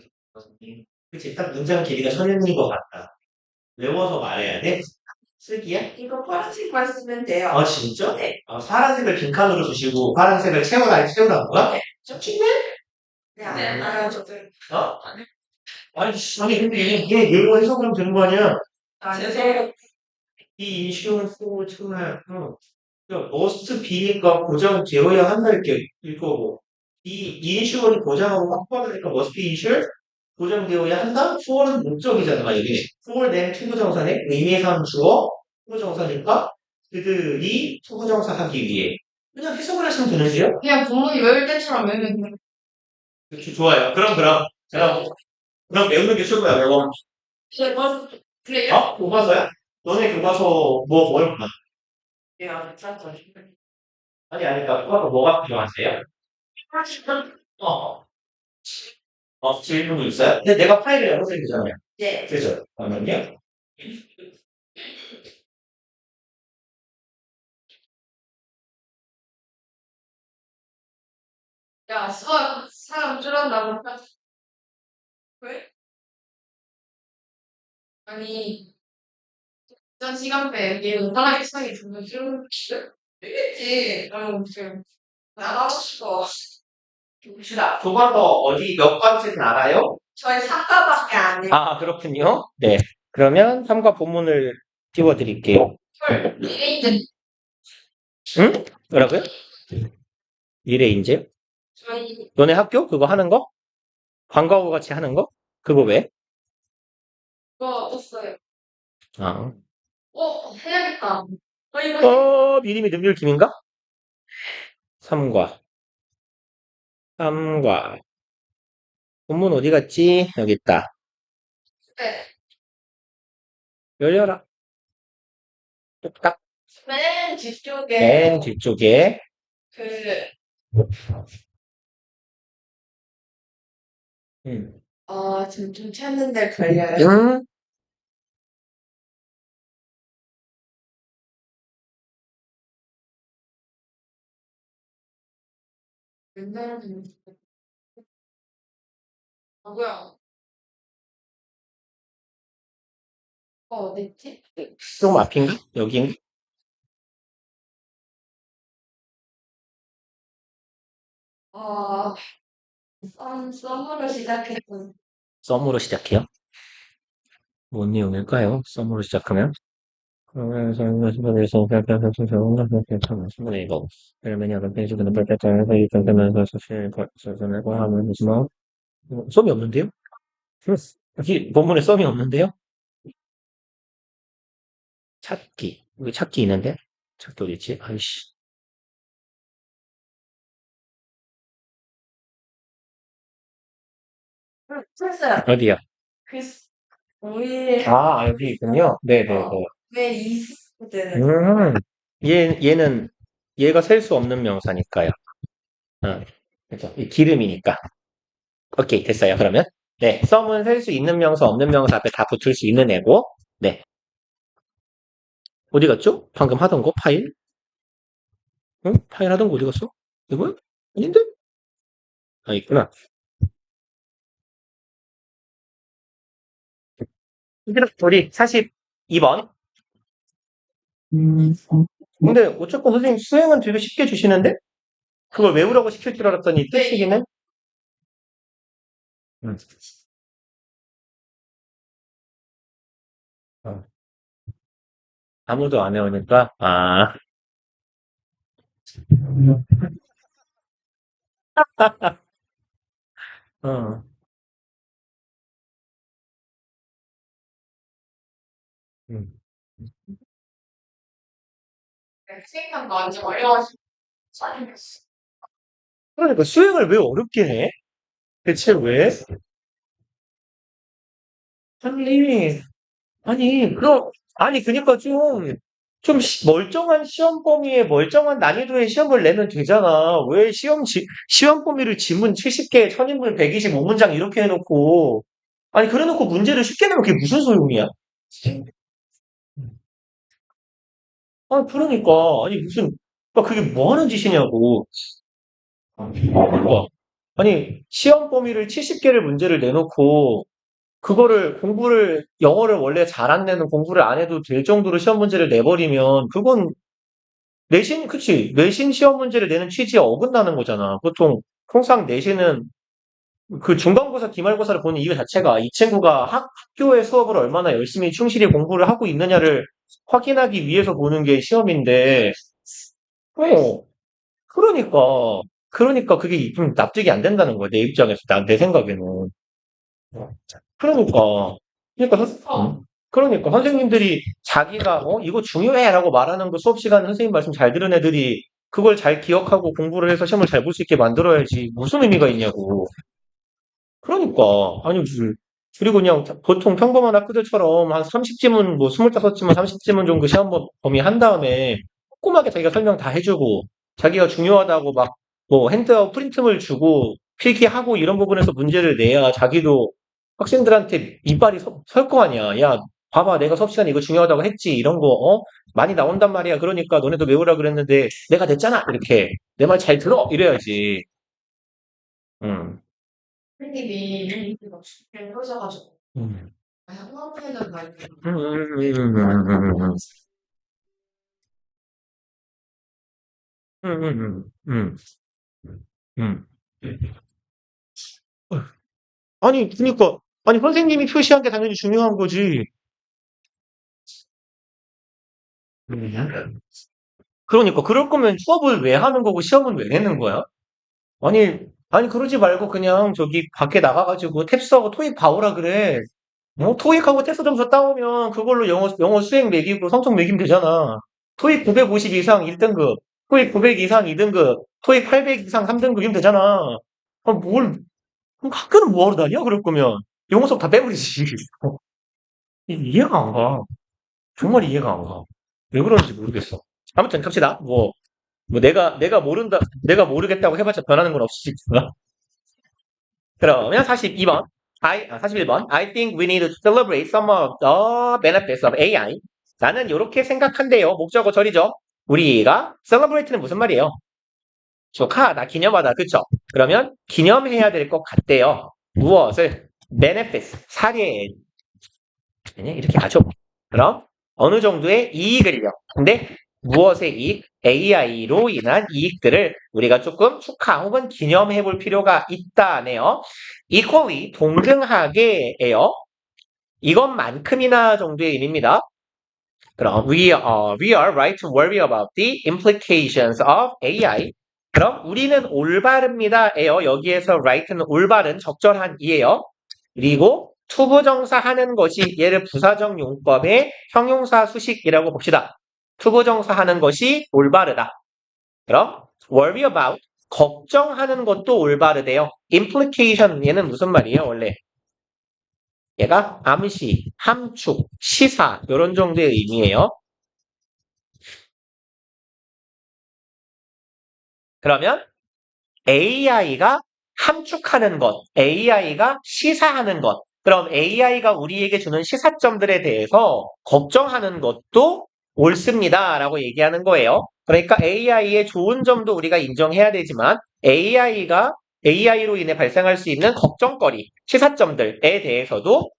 그치, 딱 문장 길이가 천일문인 것 같다. 외워서 말해야 돼? 쓰기야? 이거 파란색만 쓰면 돼요. 아, 진짜? 네. 아, 파란색을 빈칸으로 주시고, 파란색을 채우라는 거야? 좀 쉽네? 네, 안 알아요, 저들. 어? 아니, 근데 이게 외우고 해석하면 되는 거 아니야? 아니요. 이 이슈는 쓰고, 정말, must be가 고정되어야 한다, 이렇게 읽고, 이 이슈는 고정하고 확보하니까 must be issued? 고정되어야 한다? for는 목적이잖아, 여기. for then 투부정사네? 의미상 주어, 투부정사니까 그들이 투부정사 하기 위해. 그냥 해석을 하시면 되는데요? 그냥 부모님 외울 때처럼 외우면 돼요. 그렇죠, 좋아요. 그럼 외우는 게 최고야, 외워. 그래요? 교과서야? 너네 교과서 뭘 봐? 야, 괜찮다. 그러니까 교과서 뭐가 필요하세요? 어, 질문이 있어요? 근데 내가 파일을 열어서 되잖아요. 네. 그죠? 잠깐만요. 야, 수학 사람 줄었다고. 왜? 아니, 전 시간대 얘는 사람이 수학이 정말 싫은데? 되겠지. 나는 지금 나가고 싶어. 혹시나 교과서 어디 몇 번째는 알아요? 저희 3과밖에 안 해요. 아, 그렇군요. 네. 그러면 3과 본문을 띄워드릴게요. 헐, 이레이든 응? 뭐라고요? 미래인재? 저희 너네 학교 그거 하는 거? 광고하고 같이 하는 거? 그거 왜? 그거 떴어요. 아. 해야겠다. 이거 미리미 능률 김인가? 3과. 3과. 본문 어디 갔지? 여기 있다. 네. 열려라. 뚝딱. 맨 뒤쪽에 맨 뒤쪽에. 그, 음. 지금 좀 찾는데 걸려요. 응? 옛날에는 뭐야? 어딨지? 좀 앞인가? 여기인가? 어, 썸으로 시작했던 썸으로 시작해요. 뭔 내용일까요? 썸으로 시작하면? 썸이 없는데요? 여기 본문에 썸이 없는데요? 찾기. 여기 찾기 있는데? 찾기 어디 있지? 아이씨. 됐어요. 어디야? 그, 우리, 여기 있군요. 네네네. 왜 있을 때는. 얘는, 얘가 셀 수 없는 명사니까요. 그죠. 이 기름이니까. 오케이, 됐어요. 그러면. 네. 썸은 셀 수 있는 명사, 없는 명사 앞에 다 붙을 수 있는 애고. 네. 어디 갔죠? 방금 하던 거? 파일? 응? 파일 하던 거 어디 갔어? 이거야? 아닌데? 있구나. 우리 42번. 근데 어쨌건 선생님 수행은 되게 쉽게 주시는데? 그걸 외우라고 시킬 줄 알았더니 뜻이기는? 음. 어. 아무도 안 외우니까, 어. 음. 생각 완전 어려워서 짜증났어. 그러니까 수행을 왜 어렵게 해? 대체 왜? 아니, 그니까 좀 멀쩡한 시험 범위에 멀쩡한 난이도의 시험을 내면 되잖아. 왜 시험 범위를 지문 70개, 선인물 125문장 이렇게 해놓고, 아니, 그래 놓고 문제를 쉽게 내면 그게 무슨 소용이야? 그러니까. 아니, 그게 뭐 하는 짓이냐고. 어. 아니, 시험 범위를 70개를 문제를 내놓고, 그거를 영어를 원래 잘 안 내는 공부를 안 해도 될 정도로 시험 문제를 내버리면, 그건 그치. 내신 시험 문제를 내는 취지에 어긋나는 거잖아. 통상 내신은 그 중간고사, 기말고사를 보는 이유 자체가 이 친구가 학교의 수업을 얼마나 열심히 충실히 공부를 하고 있느냐를 확인하기 위해서 보는 게 시험인데, 어, 그러니까, 그게 좀 납득이 안 된다는 거야. 내 입장에서, 내 생각에는. 그러니까, 그러니까 선생님들이 자기가 이거 중요해라고 말하는 거 수업 시간에 선생님 말씀 잘 들은 애들이 그걸 잘 기억하고 공부를 해서 시험을 잘 볼 수 있게 만들어야지 무슨 의미가 있냐고. 그러니까 아니 그리고 그냥 보통 평범한 학교들처럼 한 30지문 뭐 25지문 30지문 정도 시험 범위 한 다음에 꼼꼼하게 자기가 설명 다 해주고 자기가 중요하다고 막 뭐 핸드아웃 프린트물 주고 필기하고 이런 부분에서 문제를 내야 자기도 학생들한테 이빨이 설 거 아니야. 야, 봐봐, 내가 수업 시간에 이거 중요하다고 했지. 이런 거, 많이 나온단 말이야. 그러니까 너네도 외우라 그랬는데 내가 됐잖아. 이렇게 내 말 잘 들어. 이래야지. 음. 선생님이 막 죽게 그러셔가지고. 음. 한국에는 말고. 음, 음, 음, 음, 음, 음, 음. 아니, 그니까, 아니, 선생님이 표시한 게 당연히 중요한 거지. 그러니까, 그럴 거면 수업을 왜 하는 거고 시험은 왜 내는 거야? 아니, 그러지 말고 그냥 저기 밖에 나가가지고 탭스하고 토익 봐오라 그래. 토익하고 테스트 점수 따오면 그걸로 영어 수행 매기고 성적 매기면 되잖아. 토익 950 이상 1등급, 토익 900 이상 2등급, 토익 800 이상 3등급이면 되잖아. 그럼 학교는 뭐하러 다녀? 그럴 거면. 영어 수업 다 빼버리지. 이해가 안 가. 정말 이해가 안 가. 왜 그런지 모르겠어. 아무튼 갑시다. 내가 모르겠다고 해봤자 변하는 건 없으니까. 그러면 42번. 41번. I think we need to celebrate some of the benefits of AI. 나는 이렇게 생각한대요. 목적어 절이죠. 우리가 celebrate는 무슨 말이에요? 축하하다, 기념하다, 그쵸? 그러면 기념해야 될 것 같대요. 무엇을? benefits, 사례, 이렇게 가죠. 그럼 어느 정도의 이익을요. 근데 무엇의 이익? AI로 인한 이익들을 우리가 조금 축하 혹은 기념해 볼 필요가 있다네요. equally, 동등하게예요. 이것만큼이나 정도의 의미입니다. 그럼 we are right to worry about the implications of AI. 그럼 우리는 올바릅니다예요. 여기에서 right는 올바른 적절한 이에요. 그리고 투부정사 하는 것이 얘를 부사적 용법의 형용사 수식이라고 봅시다. 투부정사 하는 것이 올바르다. 그럼 worry about 걱정하는 것도 올바르대요. implication 얘는 무슨 말이에요, 원래? 얘가 암시, 함축, 시사 이런 정도의 의미예요. 그러면 AI가 함축하는 것, AI가 시사하는 것. 그럼 AI가 우리에게 주는 시사점들에 대해서 걱정하는 것도 옳습니다라고 얘기하는 거예요. 그러니까 AI의 좋은 점도 우리가 인정해야 되지만 AI로 인해 발생할 수 있는 걱정거리, 시사점들에 대해서도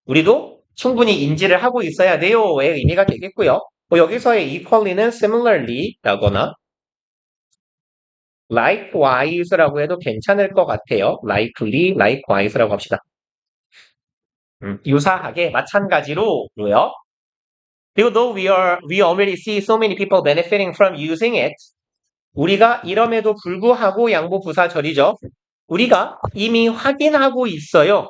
우리도 충분히 인지를 하고 있어야 돼요의 의미가 되겠고요. 여기서의 equally는 similarly라거나 likewise라고 해도 괜찮을 것 같아요. likely, likewise라고 합시다. 유사하게 마찬가지로요. 그리고 though we already see so many people benefiting from using it, 우리가 이럼에도 불구하고 양보부사절이죠. 우리가 이미 확인하고 있어요.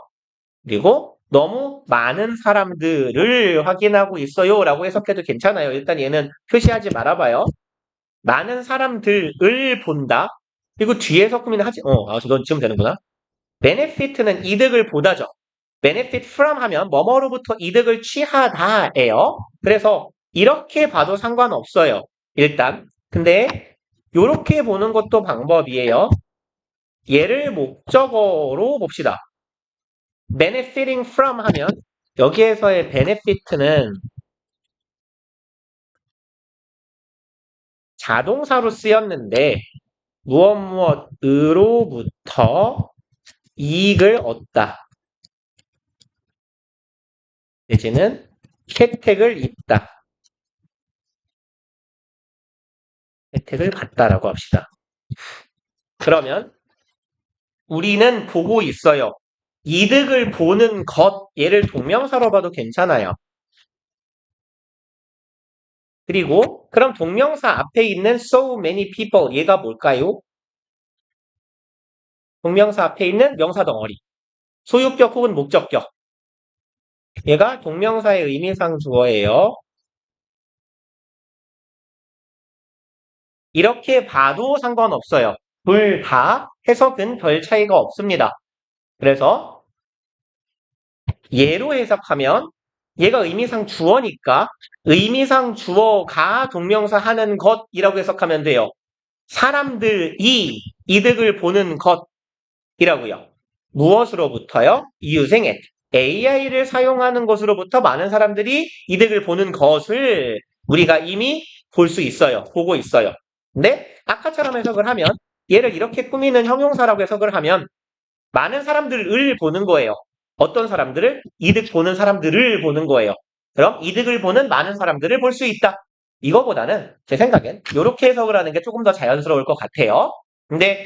그리고 너무 많은 사람들을 확인하고 있어요 라고 해석해도 괜찮아요. 일단 얘는 표시하지 말아봐요. 많은 사람들을 본다. 그리고 뒤에서 꾸미는 넌 지금 되는구나. benefit는 이득을 보다죠. benefit from 하면 뭐뭐로부터 이득을 취하다예요. 그래서 이렇게 봐도 상관없어요. 일단. 근데 이렇게 보는 것도 방법이에요. 얘를 목적어로 봅시다. benefiting from 하면 여기에서의 benefit는 자동사로 쓰였는데 무엇으로부터 이익을 얻다. 내지는 혜택을 입다. 혜택을 받다라고 합시다. 그러면 우리는 보고 있어요. 이득을 보는 것, 얘를 동명사로 봐도 괜찮아요. 그리고 그럼 동명사 앞에 있는 so many people, 얘가 뭘까요? 동명사 앞에 있는 명사 덩어리. 소유격 혹은 목적격. 얘가 동명사의 의미상 주어예요. 이렇게 봐도 상관없어요. 둘 다 해석은 별 차이가 없습니다. 그래서 얘로 해석하면 얘가 의미상 주어니까 의미상 주어가 동명사 하는 것이라고 해석하면 돼요. 사람들이 이득을 보는 것이라고요. 무엇으로부터요? using it. AI를 사용하는 것으로부터 많은 사람들이 이득을 보는 것을 우리가 이미 볼 수 있어요. 보고 있어요. 근데 아까처럼 해석을 하면 얘를 이렇게 꾸미는 형용사라고 해석을 하면 많은 사람들을 보는 거예요. 어떤 사람들을? 이득 보는 사람들을 보는 거예요. 그럼 이득을 보는 많은 사람들을 볼 수 있다. 이거보다는 제 생각엔 이렇게 해석을 하는 게 조금 더 자연스러울 것 같아요. 근데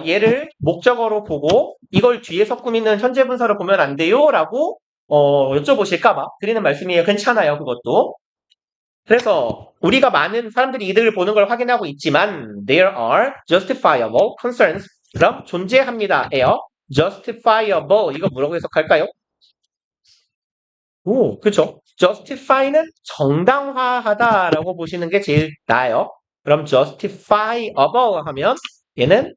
얘를 목적어로 보고 이걸 뒤에서 꾸미는 현재 분사로 보면 안 돼요? 라고 여쭤보실까봐 드리는 말씀이에요. 괜찮아요. 그것도. 그래서 우리가 많은 사람들이 이득을 보는 걸 확인하고 있지만 there are justifiable concerns. 그럼 존재합니다예요. justifiable 이거 뭐라고 해석할까요? 오, 그렇죠. justify는 정당화하다라고 보시는 게 제일 나아요. 그럼 justifiable 하면 얘는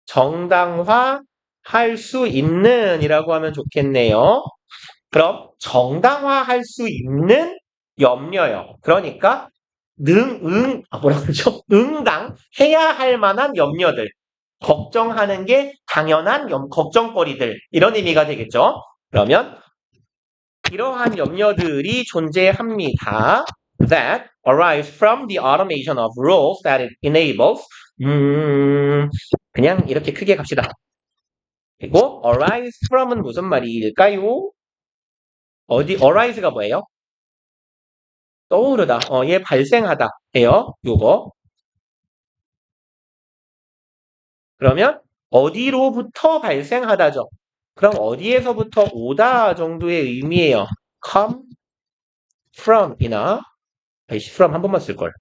정당화할 수 있는 이라고 하면 좋겠네요. 그럼 정당화할 수 있는 염려요. 그러니까 뭐라 그러죠? 응당해야 할 만한 염려들. 걱정하는 게 당연한 걱정거리들. 이런 의미가 되겠죠. 그러면 이러한 염려들이 존재합니다. That arise from the automation of rules that it enables. 그냥 이렇게 크게 갑시다. 그리고 arise from은 무슨 말일까요? arise가 뭐예요? 떠오르다. 얘 발생하다. 예요. 요거. 그러면 어디로부터 발생하다죠. 그럼 어디에서부터 오다 정도의 의미예요. come from이나 아이씨, from 한 번만 쓸걸.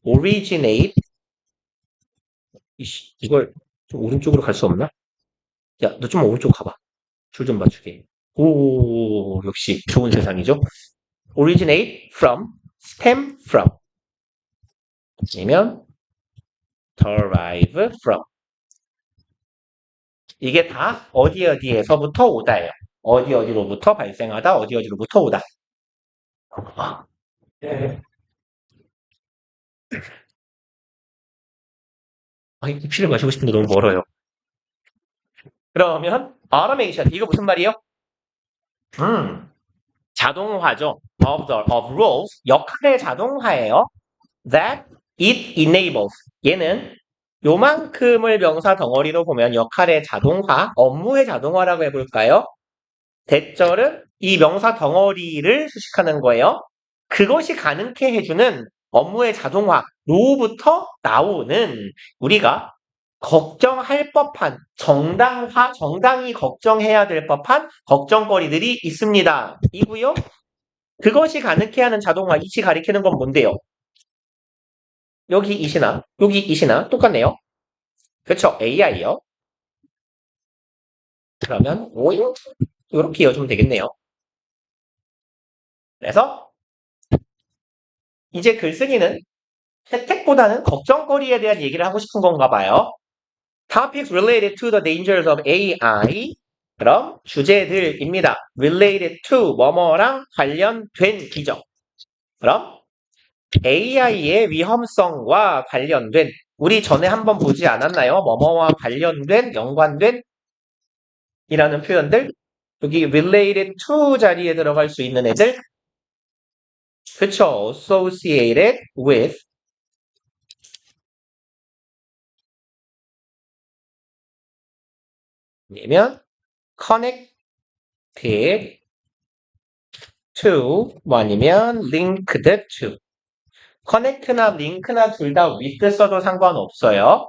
originate 이걸 좀 오른쪽으로 갈 수 없나? 야, 너 좀 오른쪽 가봐. 줄 좀 맞추게. 오, 역시 좋은 세상이죠. originate from, stem from, 아니면 derive from. 이게 다 어디 어디에서부터 오다예요. 어디 어디로부터 발생하다, 어디 어디로부터 오다. 네. 아, 이 피를 마시고 싶은데 너무 멀어요. 그러면 automation 이거 무슨 말이에요? 자동화죠. of roles 역할의 자동화예요. that it enables 얘는 요만큼을 명사 덩어리로 보면 역할의 자동화, 업무의 자동화라고 해볼까요? 대절은 이 명사 덩어리를 수식하는 거예요. 그것이 가능케 해주는 업무의 자동화로부터 나오는 우리가 걱정할 법한 정당히 걱정해야 될 법한 걱정거리들이 있습니다. 이고요. 그것이 가능케 하는 자동화, 이치 가리키는 건 뭔데요? 여기 이시나 똑같네요. 그렇죠? AI요. 그러면 이렇게 이어주면 되겠네요. 그래서 이제 글쓴이는 혜택보다는 걱정거리에 대한 얘기를 하고 싶은 건가 봐요. Topics related to the dangers of AI. 그럼 주제들입니다. related to 뭐뭐랑 관련된 기죠. 그럼 AI의 위험성과 관련된 우리 전에 한번 보지 않았나요? 뭐뭐와 관련된, 연관된 이라는 표현들 여기 related to 자리에 들어갈 수 있는 애들 그쵸? associated with 아니면 connected to 뭐 아니면 linked to connect나 link나 둘 다 with 써도 상관없어요.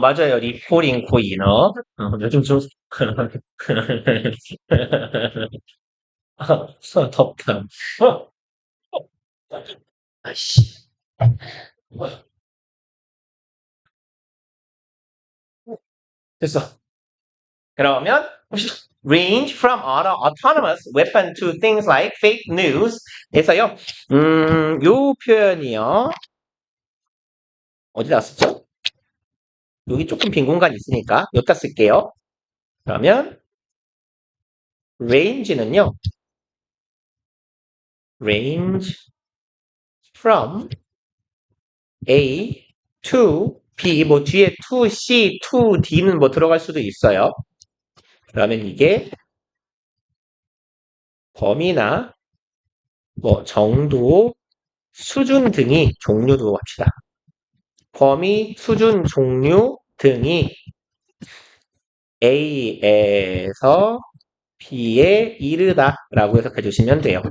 맞아요. 리포링 코이너. 요즘 좀 덥다. 아이씨. 됐어. 그러면 range from autonomous weapon to things like fake news. 해서요. 요 표현이요. 어디다 썼죠? 여기 조금 빈 공간이 있으니까 여기다 쓸게요. 그러면 range는요. range from A to B 뭐 뒤에 to C, to D는 뭐 들어갈 수도 있어요. 그러면 이게 범위나 뭐 정도, 수준 등이 종류도 합시다. 범위, 수준, 종류 등이 A에서 B에 이르다라고 해석해 주시면 돼요.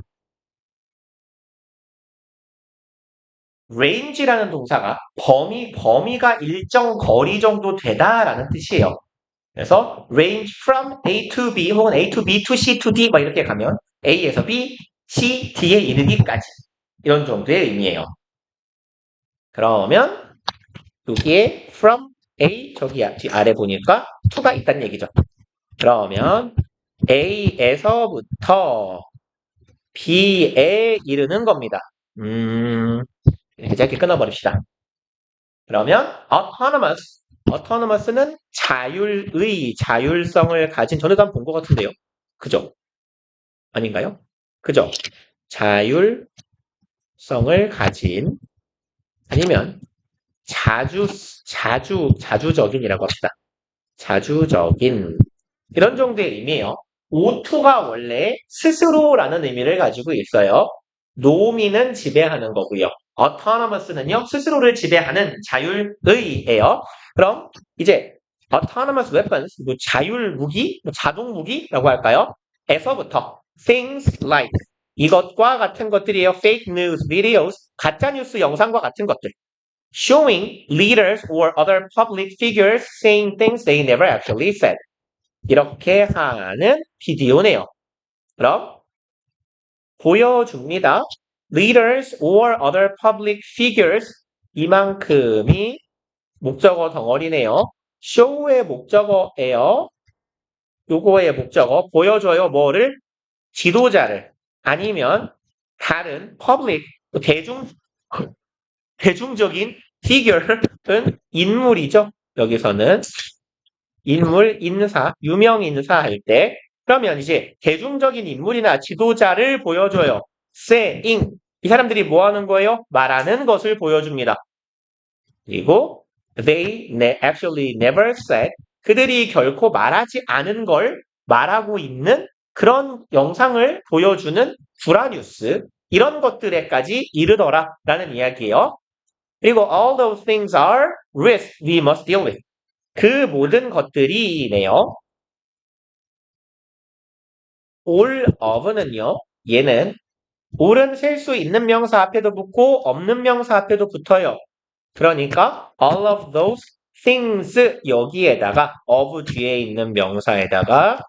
range라는 동사가 범위가 일정 거리 정도 되다라는 뜻이에요. 그래서 range from A to B 혹은 A to B to C to D 막 이렇게 가면 A에서 B, C, D에 이르기까지 이런 정도의 의미예요. 그러면 여기에 from A 저기 아래 보니까 to가 있다는 얘기죠. 그러면 A에서부터 B에 이르는 겁니다. 이렇게 짧게 끊어버립시다. 그러면 autonomous는 자율성을 가진 전에도 한번 본 것 같은데요. 그죠? 아닌가요? 그죠? 자율성을 가진 아니면 자주적인이라고 합시다. 자주적인 이런 정도의 의미예요. 오토가 원래 스스로라는 의미를 가지고 있어요. 노미는 지배하는 거고요. autonomous는요. 스스로를 지배하는 자율의예요. 그럼 이제 autonomous weapons, 뭐 자율 무기, 뭐 자동 무기라고 할까요? 에서부터 things like 이것과 같은 것들이에요. fake news videos, 가짜 뉴스 영상과 같은 것들. showing leaders or other public figures saying things they never actually said. 이렇게 하는 비디오네요. 그럼 보여줍니다. Leaders or other public figures 이만큼이 목적어 덩어리네요. show의 목적어예요. 요거의 목적어 보여줘요. 뭐를? 지도자를 아니면 다른 public 대중적인 figure은 인물이죠. 여기서는 인물, 인사, 유명 인사 할 때 그러면 이제 대중적인 인물이나 지도자를 보여줘요. saying 이 사람들이 뭐 하는 거예요? 말하는 것을 보여줍니다. 그리고 they actually never said 그들이 결코 말하지 않은 걸 말하고 있는 그런 영상을 보여주는 불화뉴스 이런 것들에까지 이르더라 라는 이야기예요. 그리고 all those things are risks we must deal with. 그 모든 것들이네요. all of는요. 얘는 all은 셀 수 있는 명사 앞에도 붙고 없는 명사 앞에도 붙어요. 그러니까 all of those things 여기에다가 of 뒤에 있는 명사에다가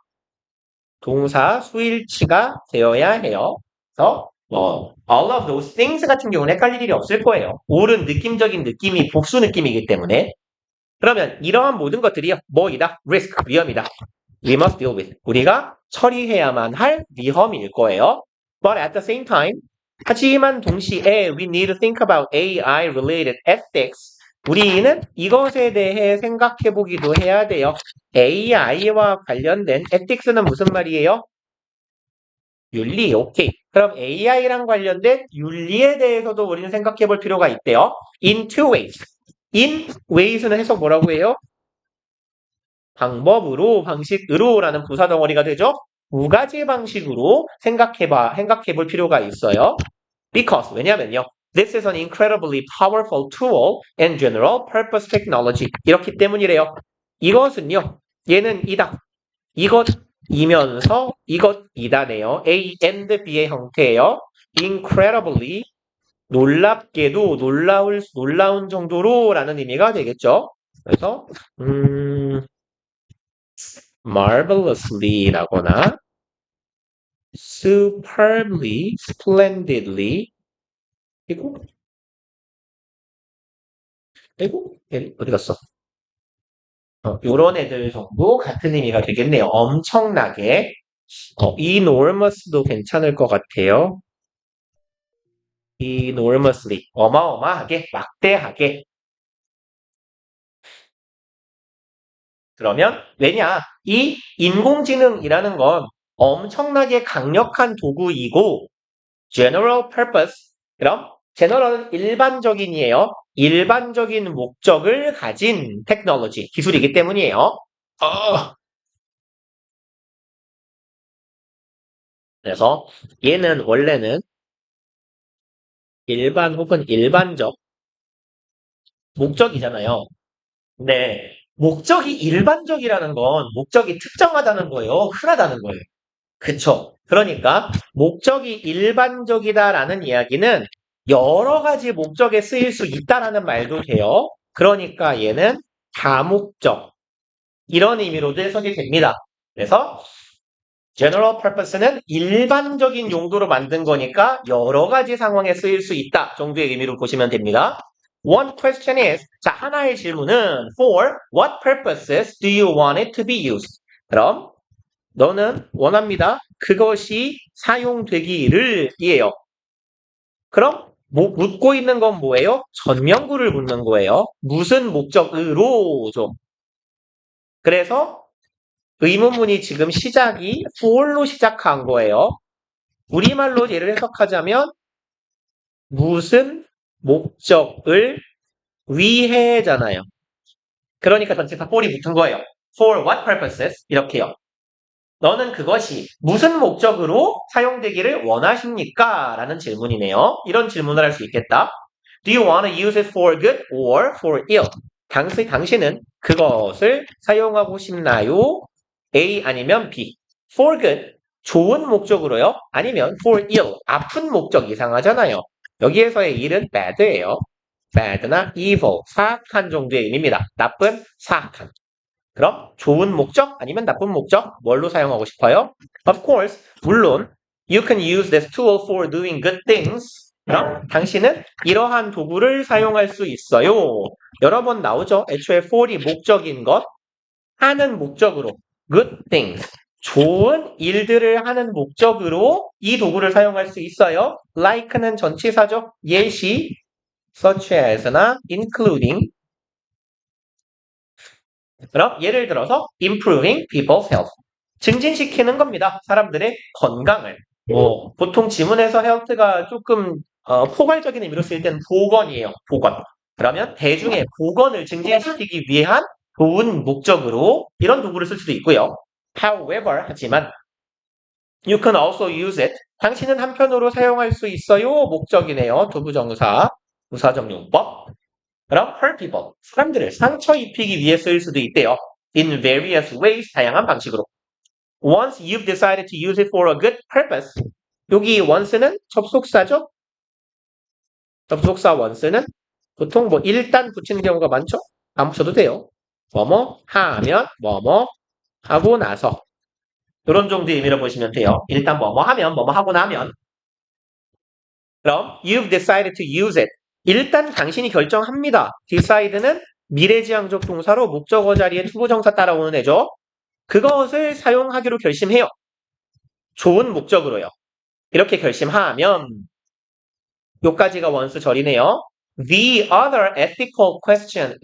동사 수일치가 되어야 해요. 그래서 all of those things 같은 경우는 헷갈릴 일이 없을 거예요. all은 느낌적인 느낌이 복수 느낌이기 때문에 그러면 이러한 모든 것들이 뭐이다? risk, 위험이다. We must deal with. 우리가 처리해야만 할 위험일 거예요. But at the same time, 하지만 동시에 we need to think about AI-related ethics. 우리는 이것에 대해 생각해 보기도 해야 돼요. AI와 관련된 ethics는 무슨 말이에요? 윤리, 오케이. 그럼 AI랑 관련된 윤리에 대해서도 우리는 생각해 볼 필요가 있대요. In two ways. In ways는 해석 뭐라고 해요? 방법으로, 방식으로 라는 부사 덩어리가 되죠? 두 가지 방식으로 생각해 볼 필요가 있어요. Because, 왜냐면요. This is an incredibly powerful tool and general purpose technology. 이렇기 때문이래요. 이것은요. 얘는 이다. 이것이면서 이것이다네요. A and B의 형태예요. Incredibly, 놀랍게도, 놀라운 정도로 라는 의미가 되겠죠. 그래서 marvelously라거나 superbly, splendidly 그리고 어디 갔어? 요런 애들 정도 같은 의미가 되겠네요. 엄청나게 enormous도 괜찮을 것 같아요. enormously 어마어마하게 막대하게 그러면 왜냐? 이 인공지능이라는 건 엄청나게 강력한 도구이고 general purpose 그럼 general은 일반적인이에요. 일반적인 목적을 가진 테크놀로지 기술이기 때문이에요. 그래서 얘는 원래는 일반 혹은 일반적 목적이잖아요. 근데 목적이 일반적이라는 건 목적이 특정하다는 거예요. 흔하다는 거예요. 그쵸? 그러니까 목적이 일반적이다라는 이야기는 여러 가지 목적에 쓰일 수 있다라는 말도 돼요. 그러니까 얘는 다목적 이런 의미로도 해석이 됩니다. 그래서 general purpose는 일반적인 용도로 만든 거니까 여러 가지 상황에 쓰일 수 있다 정도의 의미로 보시면 됩니다. One question is, 자 하나의 질문은 for what purposes do you want it to be used? 그럼 너는 원합니다. 그것이 사용되기를 이에요. 그럼 묻고 있는 건 뭐예요? 전명구를 묻는 거예요. 무슨 목적으로죠? 그래서 의문문이 지금 시작이 for로 시작한 거예요. 우리말로 얘를 해석하자면 무슨 목적을 위해잖아요. 그러니까 전체가 for이 붙은 거예요. For what purposes? 이렇게요. 너는 그것이 무슨 목적으로 사용되기를 원하십니까? 라는 질문이네요. 이런 질문을 할 수 있겠다. Do you want to use it for good or for ill? 당신은 그것을 사용하고 싶나요? A 아니면 B. For good, 좋은 목적으로요? 아니면 for ill, 아픈 목적 이상하잖아요. 여기에서의 ill은 bad예요. bad나 evil, 사악한 정도의 의미입니다. 나쁜, 사악한. 그럼 좋은 목적 아니면 나쁜 목적 뭘로 사용하고 싶어요? Of course, 물론 you can use this tool for doing good things. 그럼 당신은 이러한 도구를 사용할 수 있어요. 여러 번 나오죠. 애초에 for이 목적인 것, 하는 목적으로 good things. 좋은 일들을 하는 목적으로 이 도구를 사용할 수 있어요. like는 전치사죠. 예시, such as나 including. 그럼 예를 들어서 improving people's health. 증진시키는 겁니다. 사람들의 건강을. 뭐 보통 지문에서 health가 조금 포괄적인 의미로 쓰일 때는 보건이에요. 보건. 그러면 대중의 보건을 증진시키기 위한 좋은 목적으로 이런 도구를 쓸 수도 있고요. However, 하지만 you can also use it. 당신은 한편으로 사용할 수 있어요. 목적이네요. 두부정사, 부사적용법. 그럼 hurt people, 사람들을 상처 입히기 위해 쓸 수도 있대요. In various ways, 다양한 방식으로. Once you've decided to use it for a good purpose. 여기 once는 접속사죠? 접속사 once는 보통 뭐 일단 붙이는 경우가 많죠? 안 붙여도 돼요. 뭐뭐 하면, 뭐뭐 하고 나서. 이런 정도의 의미로 보시면 돼요. 일단 뭐뭐 하면, 뭐뭐 하고 나면. 그럼 you've decided to use it. 일단 당신이 결정합니다. decide는 미래지향적 동사로 목적어 자리에 투부정사 따라오는 애죠. 그것을 사용하기로 결심해요. 좋은 목적으로요. 이렇게 결심하면 요까지가 원수 절이네요. The other ethical question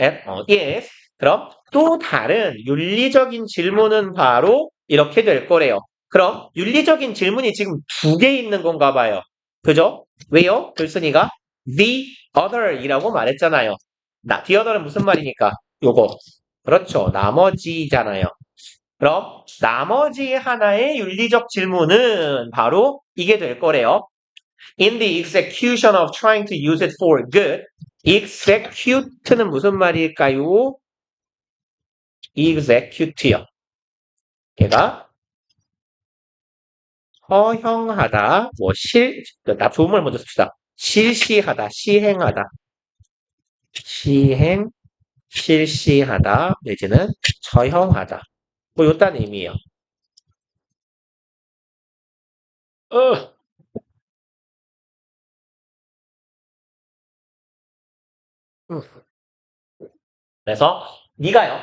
is 그럼 또 다른 윤리적인 질문은 바로 이렇게 될 거래요. 그럼 윤리적인 질문이 지금 두 개 있는 건가 봐요. 그죠? 왜요? 글쓴이가 the other이라고 말했잖아요. the other는 무슨 말이니까? 요거. 그렇죠. 나머지잖아요. 그럼 나머지 하나의 윤리적 질문은 바로 이게 될 거래요. In the execution of trying to use it for good, execute는 무슨 말일까요? execute요. 걔가 허형하다, 조음을 먼저 씁시다. 실시하다, 시행하다. 시행, 실시하다, 내지는 처형하다. 뭐 요딴 의미예요. 어. 그래서 네가요.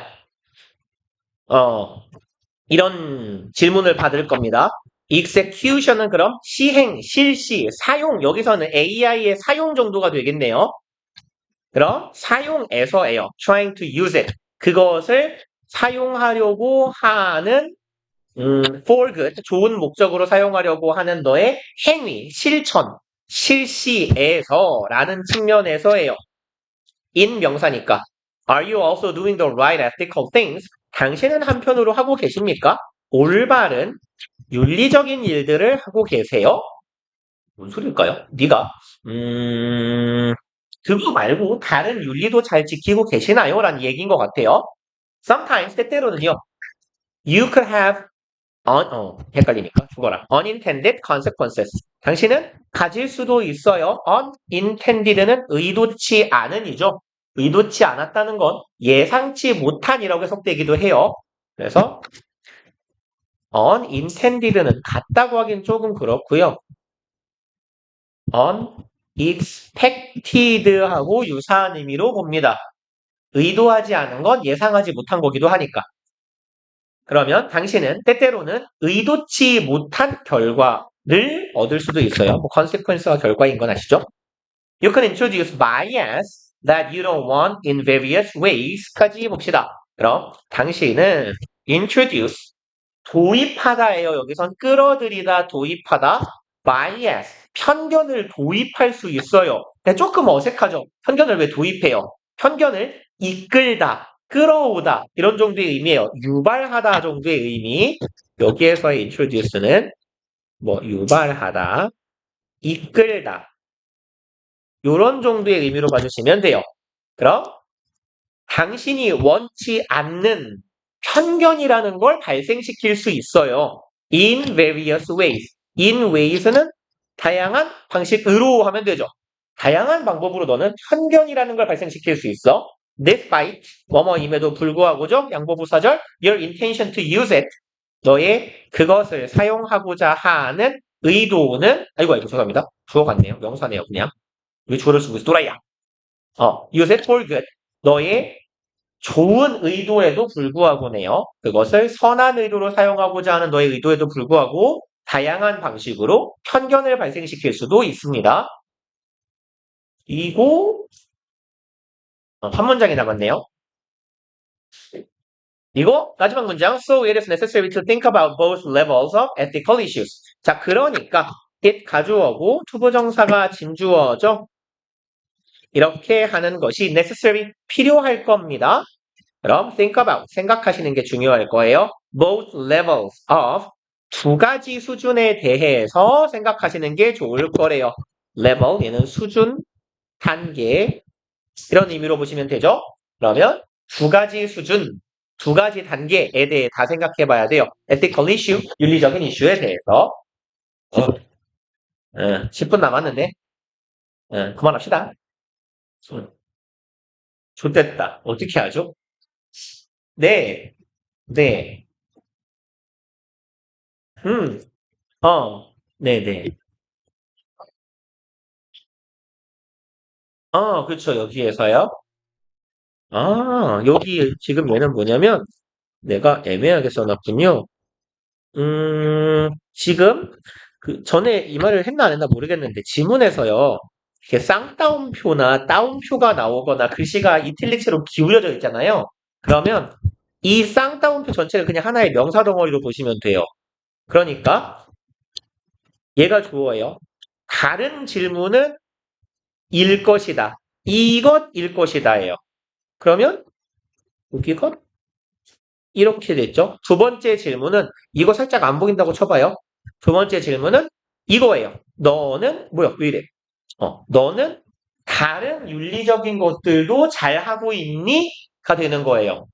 이런 질문을 받을 겁니다. execution은 그럼 시행, 실시, 사용 여기서는 AI의 사용 정도가 되겠네요. 그럼 사용에서예요. trying to use it. 그것을 사용하려고 하는 for good, 좋은 목적으로 사용하려고 하는 너의 행위, 실천, 실시에서라는 측면에서예요. in 명사니까. Are you also doing the right ethical things? 당신은 한편으로 하고 계십니까? 올바른 윤리적인 일들을 하고 계세요? 뭔 소리일까요? 네가 그거 말고 다른 윤리도 잘 지키고 계시나요? 라는 얘기인 것 같아요. Sometimes 때때로는요. You could have 헷갈리니까 죽어라. Unintended consequences. 당신은 가질 수도 있어요. Unintended는 의도치 않은이죠. 의도치 않았다는 건 예상치 못한이라고 해석되기도 해요. 그래서 unintended는 같다고 하긴 조금 그렇고요. unexpected하고 유사한 의미로 봅니다. 의도하지 않은 건 예상하지 못한 거기도 하니까. 그러면 당신은 때때로는 의도치 못한 결과를 얻을 수도 있어요. 뭐 consequence가 결과인 건 아시죠? You can introduce bias that you don't want in various ways까지 봅시다. 그럼 당신은 introduce 도입하다예요. 여기선 끌어들이다, 도입하다. bias 편견을 도입할 수 있어요. 근데 조금 어색하죠? 편견을 왜 도입해요? 편견을 이끌다, 끌어오다 이런 정도의 의미예요. 유발하다 정도의 의미. 여기에서의 introduce는 뭐 유발하다, 이끌다 이런 정도의 의미로 봐주시면 돼요. 그럼 당신이 원치 않는 편견이라는 걸 발생시킬 수 있어요. In various ways. In ways는 다양한 방식으로 하면 되죠. 다양한 방법으로 너는 편견이라는 걸 발생시킬 수 있어. despite 뭐뭐임에도 불구하고죠. 양보부사절 your intention to use it 너의 그것을 사용하고자 하는 의도는 아이고 죄송합니다. 주어 같네요. 명사네요. 그냥 왜 주어를 쓰고 있어? 또라이야. use it for good 너의 좋은 의도에도 불구하고네요. 그것을 선한 의도로 사용하고자 하는 너의 의도에도 불구하고 다양한 방식으로 편견을 발생시킬 수도 있습니다. 그리고 한 문장이 남았네요. 이거 마지막 문장. So it is necessary to think about both levels of ethical issues. 자, 그러니까 it 가주어고 투부정사가 진주어죠. 이렇게 하는 것이 necessary 필요할 겁니다. 그럼 think about 생각하시는 게 중요할 거예요. Both levels of 두 가지 수준에 대해서 생각하시는 게 좋을 거래요. level 얘는 수준, 단계 이런 의미로 보시면 되죠. 그러면 두 가지 수준, 두 가지 단계에 대해 다 생각해 봐야 돼요. ethical issue, 윤리적인 이슈에 대해서. 10분 남았는데 그만합시다. 좋됐다. 어떻게 하죠? 네, 네, 음, 네네. 그렇죠. 여기에서요. 여기 지금 얘는 뭐냐면 내가 애매하게 써놨군요. 지금 그 전에 이 말을 했나 안 했나 모르겠는데 지문에서요. 이렇게 쌍따옴표나 따옴표가 나오거나 글씨가 이틀릭스로 기울여져 있잖아요. 그러면 이 쌍따옴표 전체를 그냥 하나의 명사 덩어리로 보시면 돼요. 그러니까 얘가 주어예요. 다른 질문은 일 것이다. 이것 일 것이다예요. 그러면 여기가 이렇게 됐죠. 두 번째 질문은 이거 살짝 안 보인다고 쳐봐요. 두 번째 질문은 이거예요. 너는 뭐야? 왜 이래? 너는 다른 윤리적인 것들도 잘 하고 있니? 가 되는 거예요.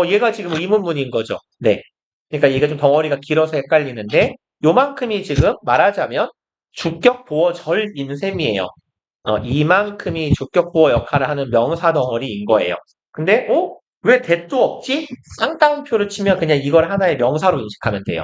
얘가 지금 의문문인 거죠. 네. 그러니까 이게 좀 덩어리가 길어서 헷갈리는데 요만큼이 지금 말하자면 주격 보어 절인 셈이에요. 이만큼이 주격 보어 역할을 하는 명사 덩어리인 거예요. 근데 왜 대도 없지? 쌍따옴표를 치면 그냥 이걸 하나의 명사로 인식하면 돼요.